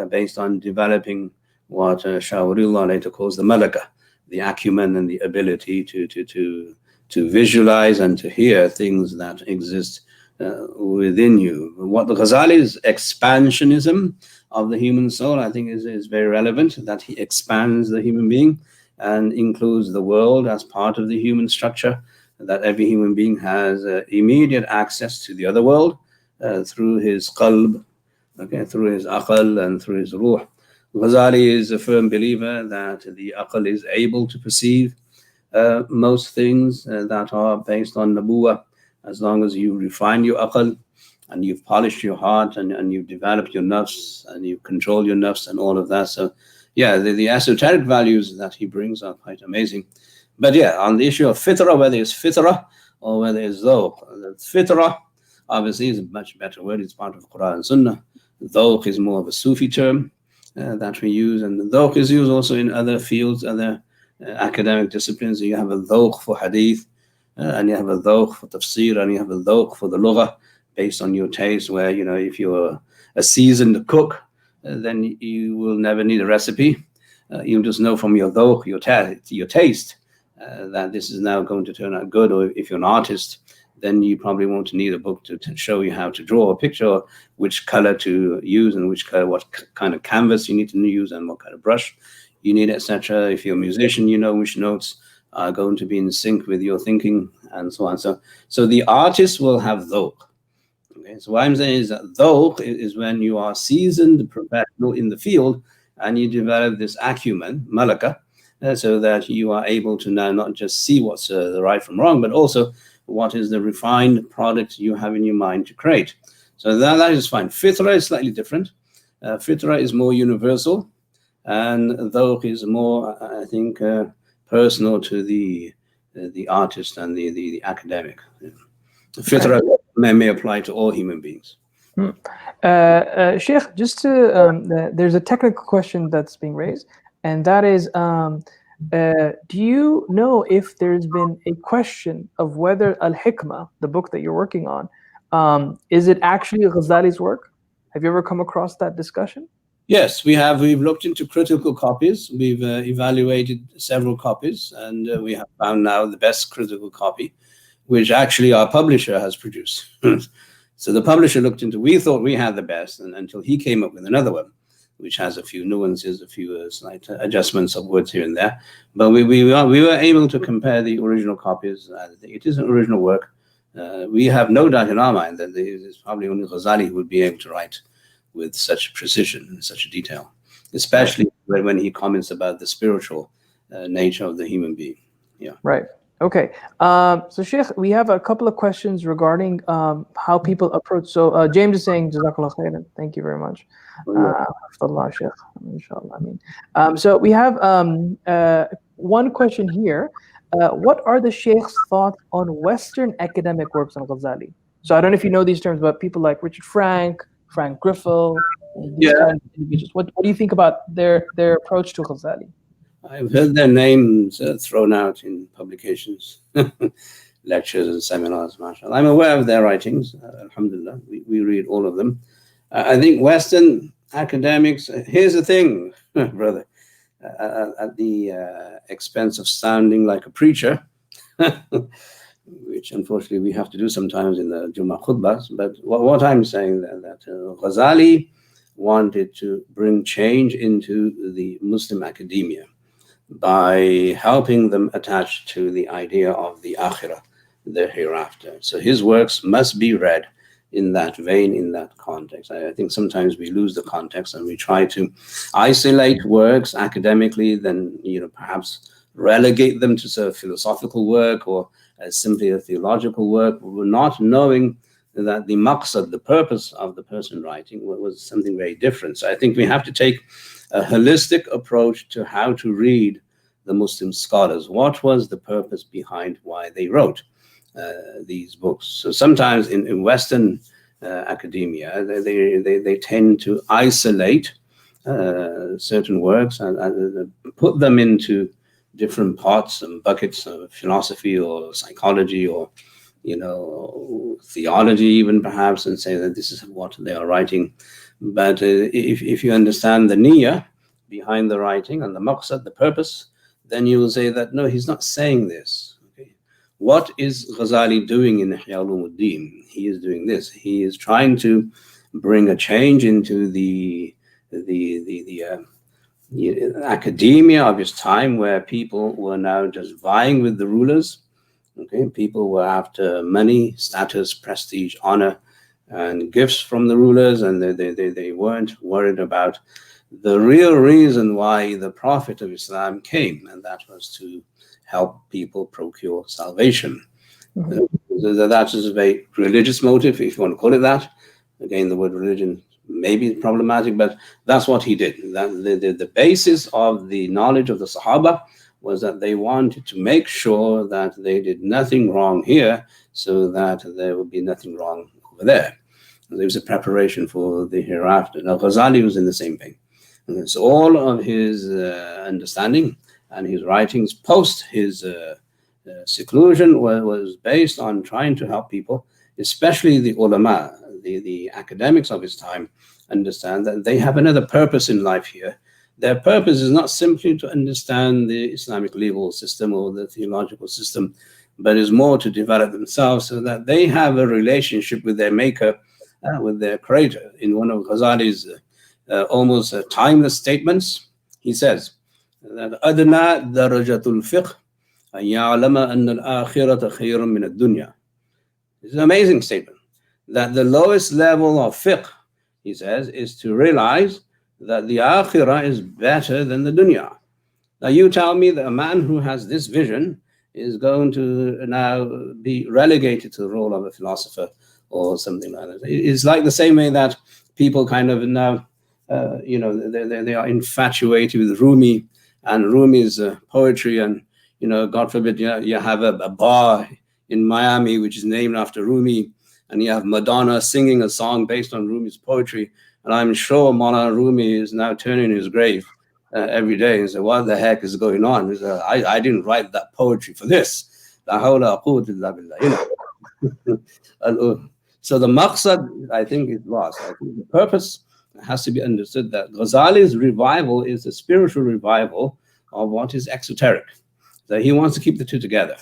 [SPEAKER 2] based on developing what Shawrullah later calls the malaka, the acumen and the ability to visualize and to hear things that exist within you. What the Ghazali's expansionism of the human soul, I think, is very relevant, that he expands the human being and includes the world as part of the human structure, that every human being has immediate access to the other world through his qalb, okay, through his aql and through his ruh. Ghazali is a firm believer that the aql is able to perceive most things that are based on nabuwah, as long as you refine your aql and you've polished your heart and you've developed your nafs and you control your nafs and all of that. So yeah, the esoteric values that he brings are quite amazing. But yeah, on the issue of fitrah, whether it's fitrah or whether it's dhawq, fitrah obviously is a much better word. It's part of Quran and Sunnah. Dhawq is more of a Sufi term that we use, and the dhawq is used also in other fields, other academic disciplines. You have a dhawq for hadith, and you have a dhawq for tafsir, and you have a dhawq for the lughah, based on your taste, where, if you're a seasoned cook, then you will never need a recipe. You'll just know from your dhawq, your taste, that this is now going to turn out good. Or if you're an artist, then you probably won't need a book to show you how to draw a picture, or which color to use, and what kind of canvas you need to use, and what kind of brush you need, etc. If you're a musician, you know which notes are going to be in sync with your thinking, and so on. So the artist will have dhawq. Okay, so what I'm saying is that dhawq is when you are seasoned professional in the field, and you develop this acumen, malaka, so that you are able to now not just see what's the right from wrong, but also what is the refined product you have in your mind to create. So that is fine. Fitrah is slightly different. Fitrah is more universal, and dhawq is more, I think, personal to the artist and the academic. Fitrah may apply to all human beings.
[SPEAKER 1] Shaykh, just to, there's a technical question that's being raised, and that is, do you know if there's been a question of whether Al-Hikmah, the book that you're working on, is it actually Ghazali's work? Have you ever come across that discussion?
[SPEAKER 2] Yes, we have. We've looked into critical copies. We've evaluated several copies, and we have found now the best critical copy, which actually our publisher has produced. So the publisher looked into, we thought we had the best, and until he came up with another one. which has a few nuances, a few slight adjustments of words here and there. But we were able to compare the original copies. It is an original work. We have no doubt in our mind that it's probably only Ghazali who would be able to write with such precision and such detail, especially when he comments about the spiritual nature of the human being. Yeah.
[SPEAKER 1] Right. Okay. So Sheikh, we have a couple of questions regarding how people approach. So James is saying, Jazakallah khairan. Thank you very much. Hafidhullah, Sheikh. Inshallah. I mean, so we have one question here. What are the Sheikh's thoughts on Western academic works on Ghazali? So I don't know if you know these terms, but people like Richard Frank Griffel, these kind of individuals. What do you think about their approach to Ghazali?
[SPEAKER 2] I've heard their names thrown out in publications, lectures and seminars, mashallah. I'm aware of their writings, alhamdulillah. We read all of them. I think Western academics, here's the thing, brother, at the expense of sounding like a preacher, which unfortunately we have to do sometimes in the Jummah khutbahs, but what I'm saying that Ghazali wanted to bring change into the Muslim academia by helping them attach to the idea of the akhirah, the hereafter. So his works must be read in that vein, in that context. I think sometimes we lose the context and we try to isolate works academically, then perhaps relegate them to sort of philosophical work or simply a theological work, not knowing that the maqsad, the purpose of the person writing, was something very different. So I think we have to take a holistic approach to how to read the Muslim scholars. What was the purpose behind why they wrote these books? So sometimes in Western academia, they tend to isolate certain works and put them into different pots and buckets of philosophy or psychology or theology even perhaps, and say that this is what they are writing. But if you understand the niyyah behind the writing and the maqsad, the purpose, then you will say that no, he's not saying this. Okay? What is Ghazali doing in Ihya Ulumuddin? He is doing this. He is trying to bring a change into the academia of his time, where people were now just vying with the rulers. Okay, people were after money, status, prestige, honor, and gifts from the rulers, and they weren't worried about the real reason why the Prophet of Islam came, and that was to help people procure salvation. That is a very religious motive, if you want to call it that. Again, the word religion may be problematic, but that's what he did. The basis of the knowledge of the Sahaba was that they wanted to make sure that they did nothing wrong here so that there would be nothing wrong over there. There was a preparation for the hereafter. Now, Ghazali was in the same vein. And so all of his understanding and his writings post his seclusion was based on trying to help people, especially the ulama, the academics of his time, understand that they have another purpose in life here. Their purpose is not simply to understand the Islamic legal system or the theological system, but is more to develop themselves so that they have a relationship with their maker, with their creator. In one of Ghazali's almost timeless statements, he says that أَدْنَى دَرَجَةُ الْفِقْهِ أَنْ يَعْلَمَ أَنَّ الْآخِرَةَ خَيْرٌ مِنَ الدُّنْيَا. It's an amazing statement, that the lowest level of fiqh, he says, is to realize that the akhirah is better than the dunya. Now you tell me that a man who has this vision is going to now be relegated to the role of a philosopher or something like that. It's like the same way that people kind of now, they are infatuated with Rumi and Rumi's poetry, and God forbid, you have a bar in Miami which is named after Rumi, and you have Madonna singing a song based on Rumi's poetry. And I'm sure Maulana Rumi is now turning his grave every day and say, what the heck is going on? He said, I didn't write that poetry for this. La hawla quwwata illa billah. So the maqsad, I think, is lost. I think the purpose has to be understood, that Ghazali's revival is a spiritual revival of what is exoteric. So he wants to keep the two together.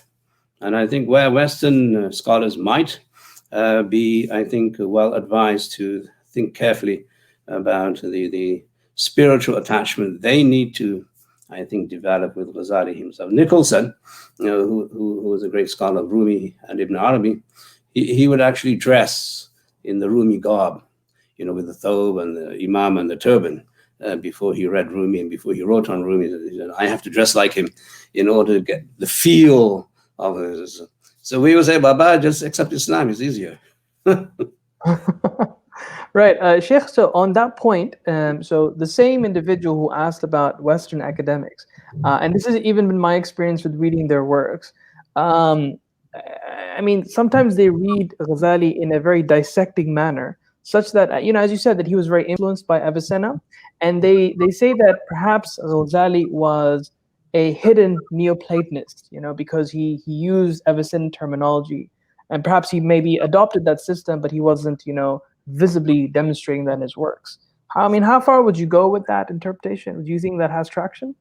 [SPEAKER 2] And I think where Western scholars might be, I think, well advised to think carefully about the spiritual attachment they need to, I think, develop with Ghazali himself. Nicholson, who was a great scholar of Rumi and Ibn Arabi, he would actually dress in the Rumi garb, with the thobe and the Imam and the turban, before he read Rumi and before he wrote on Rumi. He said, I have to dress like him in order to get the feel of it. So we would say, Baba, just accept Islam, it's easier.
[SPEAKER 1] Right, Sheikh, so on that point, so the same individual who asked about Western academics, and this has even been my experience with reading their works, I mean, sometimes they read Ghazali in a very dissecting manner, such that, as you said, that he was very influenced by Avicenna, and they say that perhaps Ghazali was a hidden Neoplatonist, because he used Avicenna terminology, and perhaps he maybe adopted that system, but he wasn't, visibly demonstrating that in his works. How far would you go with that interpretation? Do you think that has traction?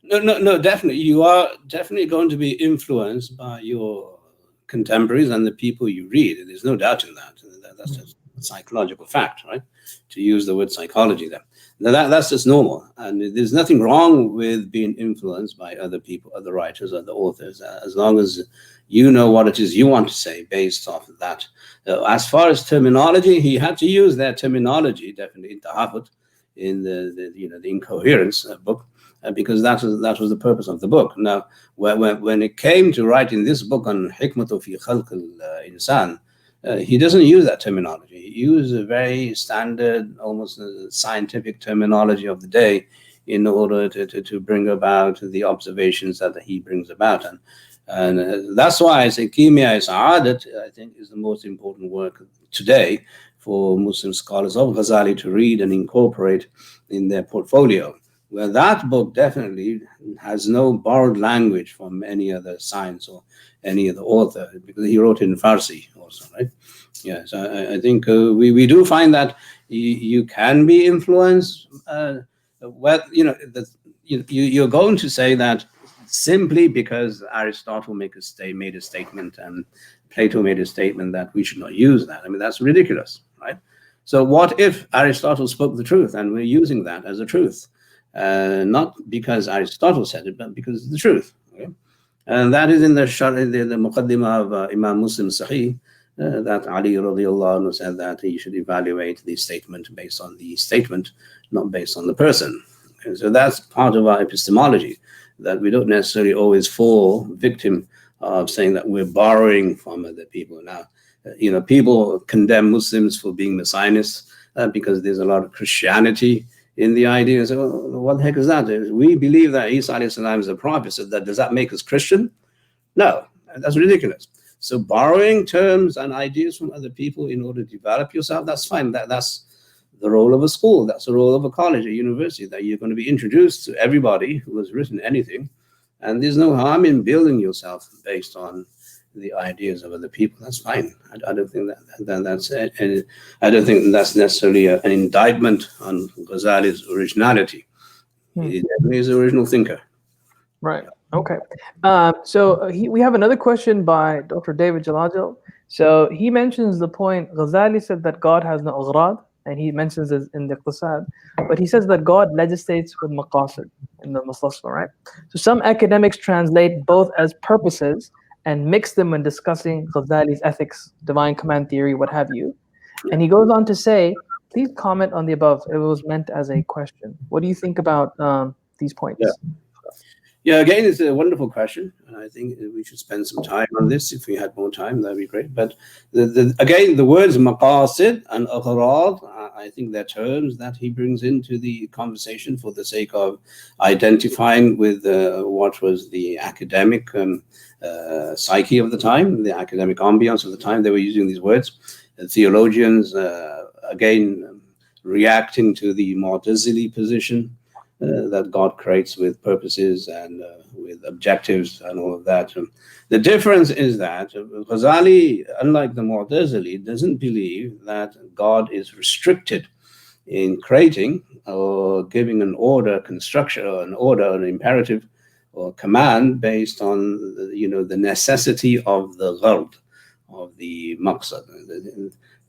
[SPEAKER 2] No, definitely. You are definitely going to be influenced by your contemporaries and the people you read. There's no doubt in that. That's just a psychological fact, right? To use the word psychology there. That's just normal. And there's nothing wrong with being influenced by other people, other writers, other authors, as long as you know what it is you want to say based off of that. As far as terminology, he had to use that terminology, definitely, in Tahafut, in the Incoherence book, because that was the purpose of the book. Now, when it came to writing this book on Hikmatu fi Khalq al-Insan, he doesn't use that terminology. He used a very standard, almost scientific terminology of the day in order to bring about the observations that he brings about. And that's why I say Kimia Sa'adat, I think, is the most important work today for Muslim scholars of Ghazali to read and incorporate in their portfolio. Well, that book definitely has no borrowed language from any other science or any other author, because he wrote it in Farsi also, right? Yeah, so I think we do find that you can be influenced. You're going to say that simply because Aristotle made a statement and Plato made a statement that we should not use that. That's ridiculous, right? So what if Aristotle spoke the truth and we're using that as a truth? Not because Aristotle said it, but because it's the truth. Okay? And that is in the Muqaddimah of Imam Muslim Sahih, that Ali radiallahu anhu said that he should evaluate the statement based on the statement, not based on the person. Okay? So that's part of our epistemology, that we don't necessarily always fall victim of saying that we're borrowing from other people. Now, people condemn Muslims for being messianists because there's a lot of Christianity in the idea. So what the heck is that? We believe that Isa alayhi salam is a prophet. So does that make us Christian? No, that's ridiculous. So borrowing terms and ideas from other people in order to develop yourself, that's fine. That's the role of a school. That's the role of a college, a university, that you're going to be introduced to everybody who has written anything. And there's no harm in building yourself based on the ideas of other people. That's fine. I don't think that's it. And I don't think that's necessarily an indictment on Ghazali's originality. He definitely is an original thinker.
[SPEAKER 1] Right. Okay. So we have another question by Dr. David Jalajal. So he mentions the point, Ghazali said that God has no aghrad, and he mentions this in the Crusades, but he says that God legislates with maqasid in the Mustasfa, right? So some academics translate both as purposes and mix them when discussing Ghazali's ethics, divine command theory, what have you. And he goes on to say, please comment on the above. It was meant as a question. What do you think about these points?
[SPEAKER 2] Yeah, again, it's a wonderful question, and I think we should spend some time on this. If we had more time, that'd be great. But again, the words maqasid and aghrad, I think they're terms that he brings into the conversation for the sake of identifying with what was the academic psyche of the time, the academic ambience of the time. They were using these words. Theologians, again, reacting to the Mu'tazili position, that God creates with purposes and with objectives and all of that. The difference is that Ghazali, unlike the Mu'tazili, doesn't believe that God is restricted in creating or giving an order, construction, or an order, an imperative or command based on the necessity of the ghard, of the maqsad,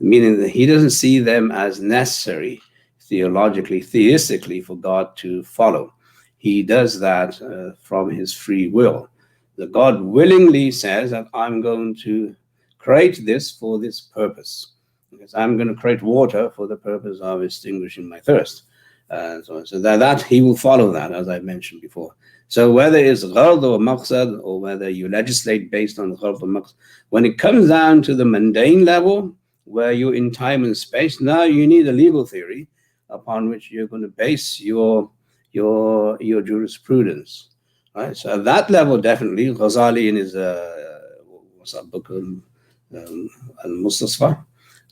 [SPEAKER 2] meaning that he doesn't see them as necessary theologically, theistically for God to follow. He does that from his free will. The God willingly says that I'm going to create this for this purpose. Because I'm going to create water for the purpose of extinguishing my thirst. So that he will follow that, as I mentioned before. So whether it's ghard or maqsad, or whether you legislate based on ghard or maqsad, when it comes down to the mundane level, where you're in time and space, now you need a legal theory upon which you're going to base your jurisprudence. Right? So at that level, definitely, Ghazali in his what's that book, Al-Mustasfa,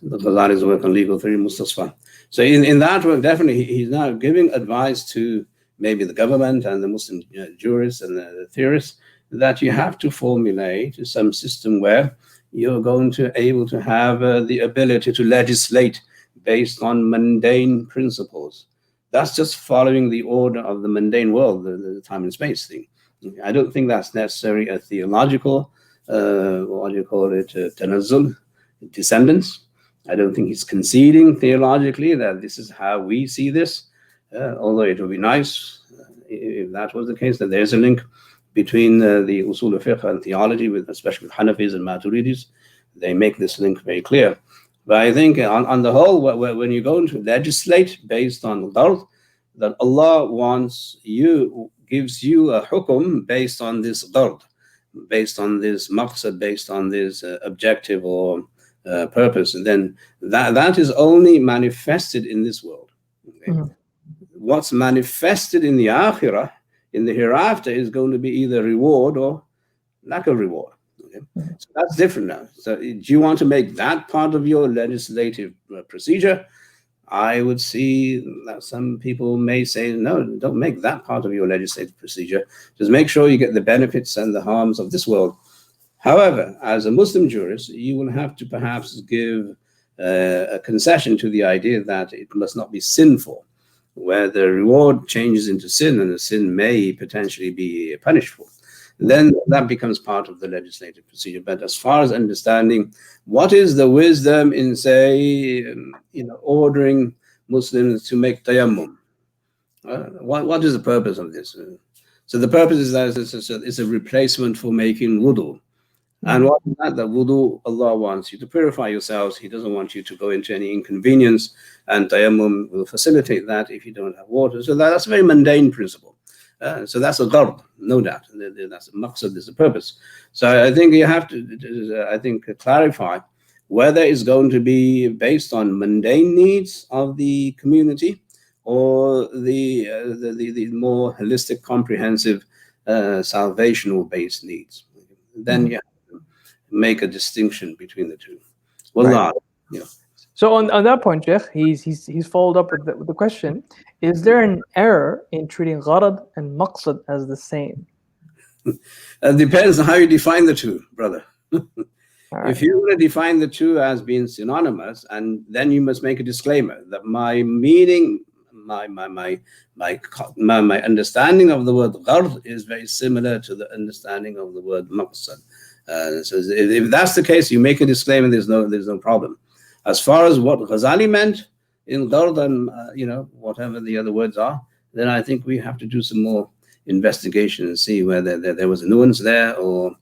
[SPEAKER 2] the Ghazali's work on legal theory, Mustasfa. So in that work, definitely, he's now giving advice to maybe the government and the Muslim jurists and the theorists that you have to formulate some system where you're going to able to have the ability to legislate based on mundane principles. That's just following the order of the mundane world, the time and space thing. I don't think that's necessarily a theological, what do you call it, tanazzul, descendants. I don't think he's conceding theologically that this is how we see this, although it would be nice if that was the case, that there's a link between the usul of fiqh and theology, especially with Hanafis and Maturidis. They make this link very clear. But I think on the whole, when you're going to legislate based on ghard, that Allah gives you a hukum based on this ghard, based on this maqsad, based on this objective or purpose, and then that is only manifested in this world. Okay? Mm-hmm. What's manifested in the akhirah, in the hereafter, is going to be either reward or lack of reward. Okay? Mm-hmm. So that's different now. So do you want to make that part of your legislative procedure? I would see that some people may say, no, don't make that part of your legislative procedure. Just make sure you get the benefits and the harms of this world. However, as a Muslim jurist, you will have to perhaps give a concession to the idea that it must not be sinful, where the reward changes into sin and the sin may potentially be punished for. Then that becomes part of the legislative procedure. But as far as understanding what is the wisdom in, say, ordering Muslims to make tayammum, what is the purpose of this? So the purpose is that it's a replacement for making wudu. And what is that? The wudu, Allah wants you to purify yourselves. He doesn't want you to go into any inconvenience, and tayammum will facilitate that if you don't have water. So that's a very mundane principle. So that's a ghard, no doubt. That's a maqsad, is a purpose. So I think you have to, clarify whether it's going to be based on mundane needs of the community or the more holistic, comprehensive, salvational-based needs. Then you have to make a distinction between the two. Wallah,
[SPEAKER 1] right. So on that point, Shaykh, he's followed up with the question: is there an error in treating gharad and maqsad as the same?
[SPEAKER 2] It depends on how you define the two, brother.
[SPEAKER 1] Right.
[SPEAKER 2] If you want to define the two as being synonymous, and then you must make a disclaimer that my meaning, my understanding of the word ghard is very similar to the understanding of the word maqsad. So if that's the case, you make a disclaimer. There's no problem. As far as what Ghazali meant in ghard and whatever the other words are, then I think we have to do some more investigation and see whether there was a nuance there, or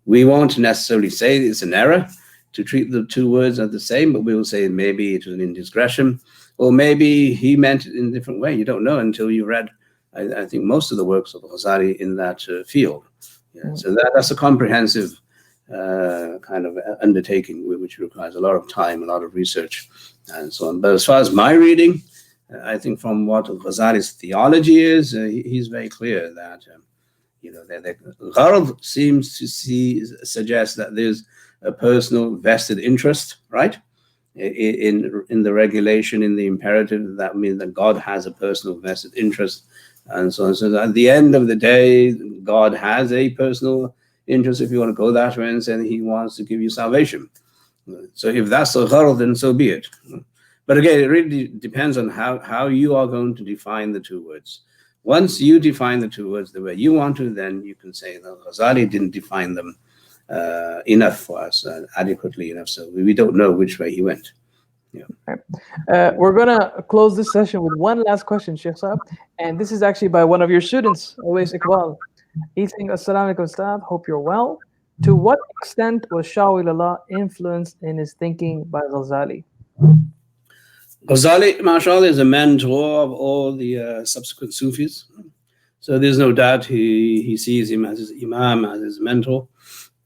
[SPEAKER 2] we won't necessarily say it's an error to treat the two words as the same, but we will say maybe it was an indiscretion, or maybe he meant it in a different way. You don't know until you read, I think, most of the works of Ghazali in that field. So that's a comprehensive kind of undertaking, which requires a lot of time, a lot of research, and so on. But as far as my reading, I think from what Ghazali's theology is, he's very clear that the ghard seems to suggest that there's a personal vested interest, right, in the regulation, in the imperative. That means that God has a personal vested interest, and so on. So at the end of the day, God has a personal interest, if you want to go that way, and say he wants to give you salvation. So if that's a ghard, then so be it. But again, it really depends on how you are going to define the two words. Once you define the two words the way you want to, then you can say that Ghazali didn't define them enough for us, adequately enough, so we don't know which way he went.
[SPEAKER 1] We're gonna close this session with one last question, Sheikh Saab, and this is actually by one of your students, always Iqbal. He's saying, Assalamu alaikum, Ustad. Hope you're well. To what extent was Shah Waliullah influenced in his thinking by Ghazali?
[SPEAKER 2] Ghazali, mashallah, is a mentor of all the subsequent Sufis. So there's no doubt he sees him as his Imam, as his mentor.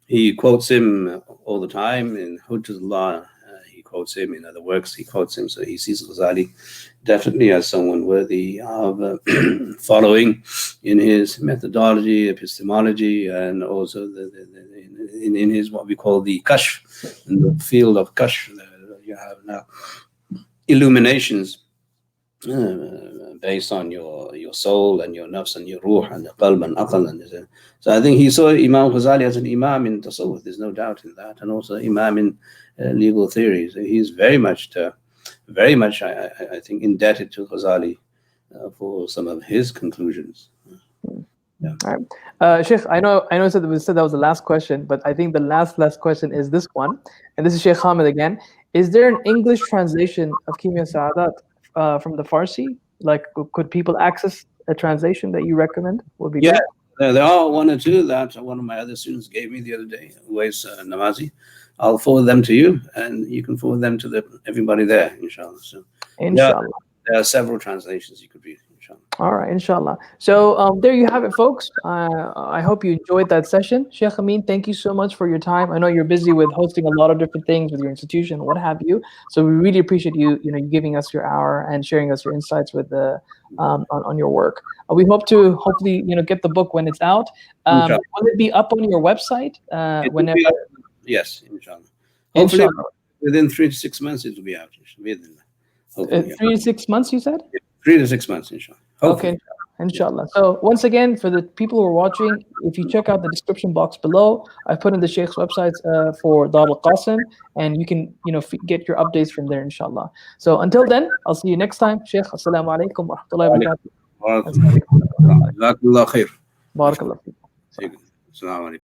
[SPEAKER 2] He quotes him all the time in Hujjatullah. He quotes him in other works. He quotes him. So he sees Ghazali definitely as someone worthy of following in his methodology, epistemology, and also in his what we call the kashf, in the field of kashf. You have now illuminations based on your soul and your nafs and your ruh and the qalb and aql. So I think he saw Imam Ghazali as an Imam in tasawwuf. There's no doubt in that, and also Imam in legal theory. So he's very much, I think, indebted to Ghazali for some of his conclusions.
[SPEAKER 1] Yeah. All right. Sheikh, I know we said that was the last question, but I think the last question is this one, and this is Sheikh Hamid again. Is there an English translation of Kimya Sa'adat from the Farsi? Like, could people access a translation that you recommend? Would be
[SPEAKER 2] good. There are one or two that one of my other students gave me the other day, Uwais Namazi. I'll forward them to you, and you can forward them to everybody there, inshallah. So,
[SPEAKER 1] inshallah.
[SPEAKER 2] There are several translations you could read, inshallah.
[SPEAKER 1] All right, inshallah. So there you have it, folks. I hope you enjoyed that session. Sheikh Amin, thank you so much for your time. I know you're busy with hosting a lot of different things with your institution, what have you. So we really appreciate you giving us your hour and sharing us your insights with on your work. We hope to hopefully get the book when it's out. Will it be up on your website whenever?
[SPEAKER 2] Yes, inshallah. Hopefully, within 3 to 6 months, it will be out.
[SPEAKER 1] 3 to 6 months, you said?
[SPEAKER 2] 3 to 6 months, inshallah.
[SPEAKER 1] Hopefully. Okay, inshallah. So once again, for the people who are watching, if you check out the description box below, I put in the Sheikh's websites for Dar al-Qasim, and you can get your updates from there, inshallah. So until then, I'll see you next time. Sheikh, assalamu alaikum wa rahmatullahi wa barakatuh.
[SPEAKER 2] Barakallah khair.
[SPEAKER 1] Barakallah.
[SPEAKER 2] Assalamu alaikum.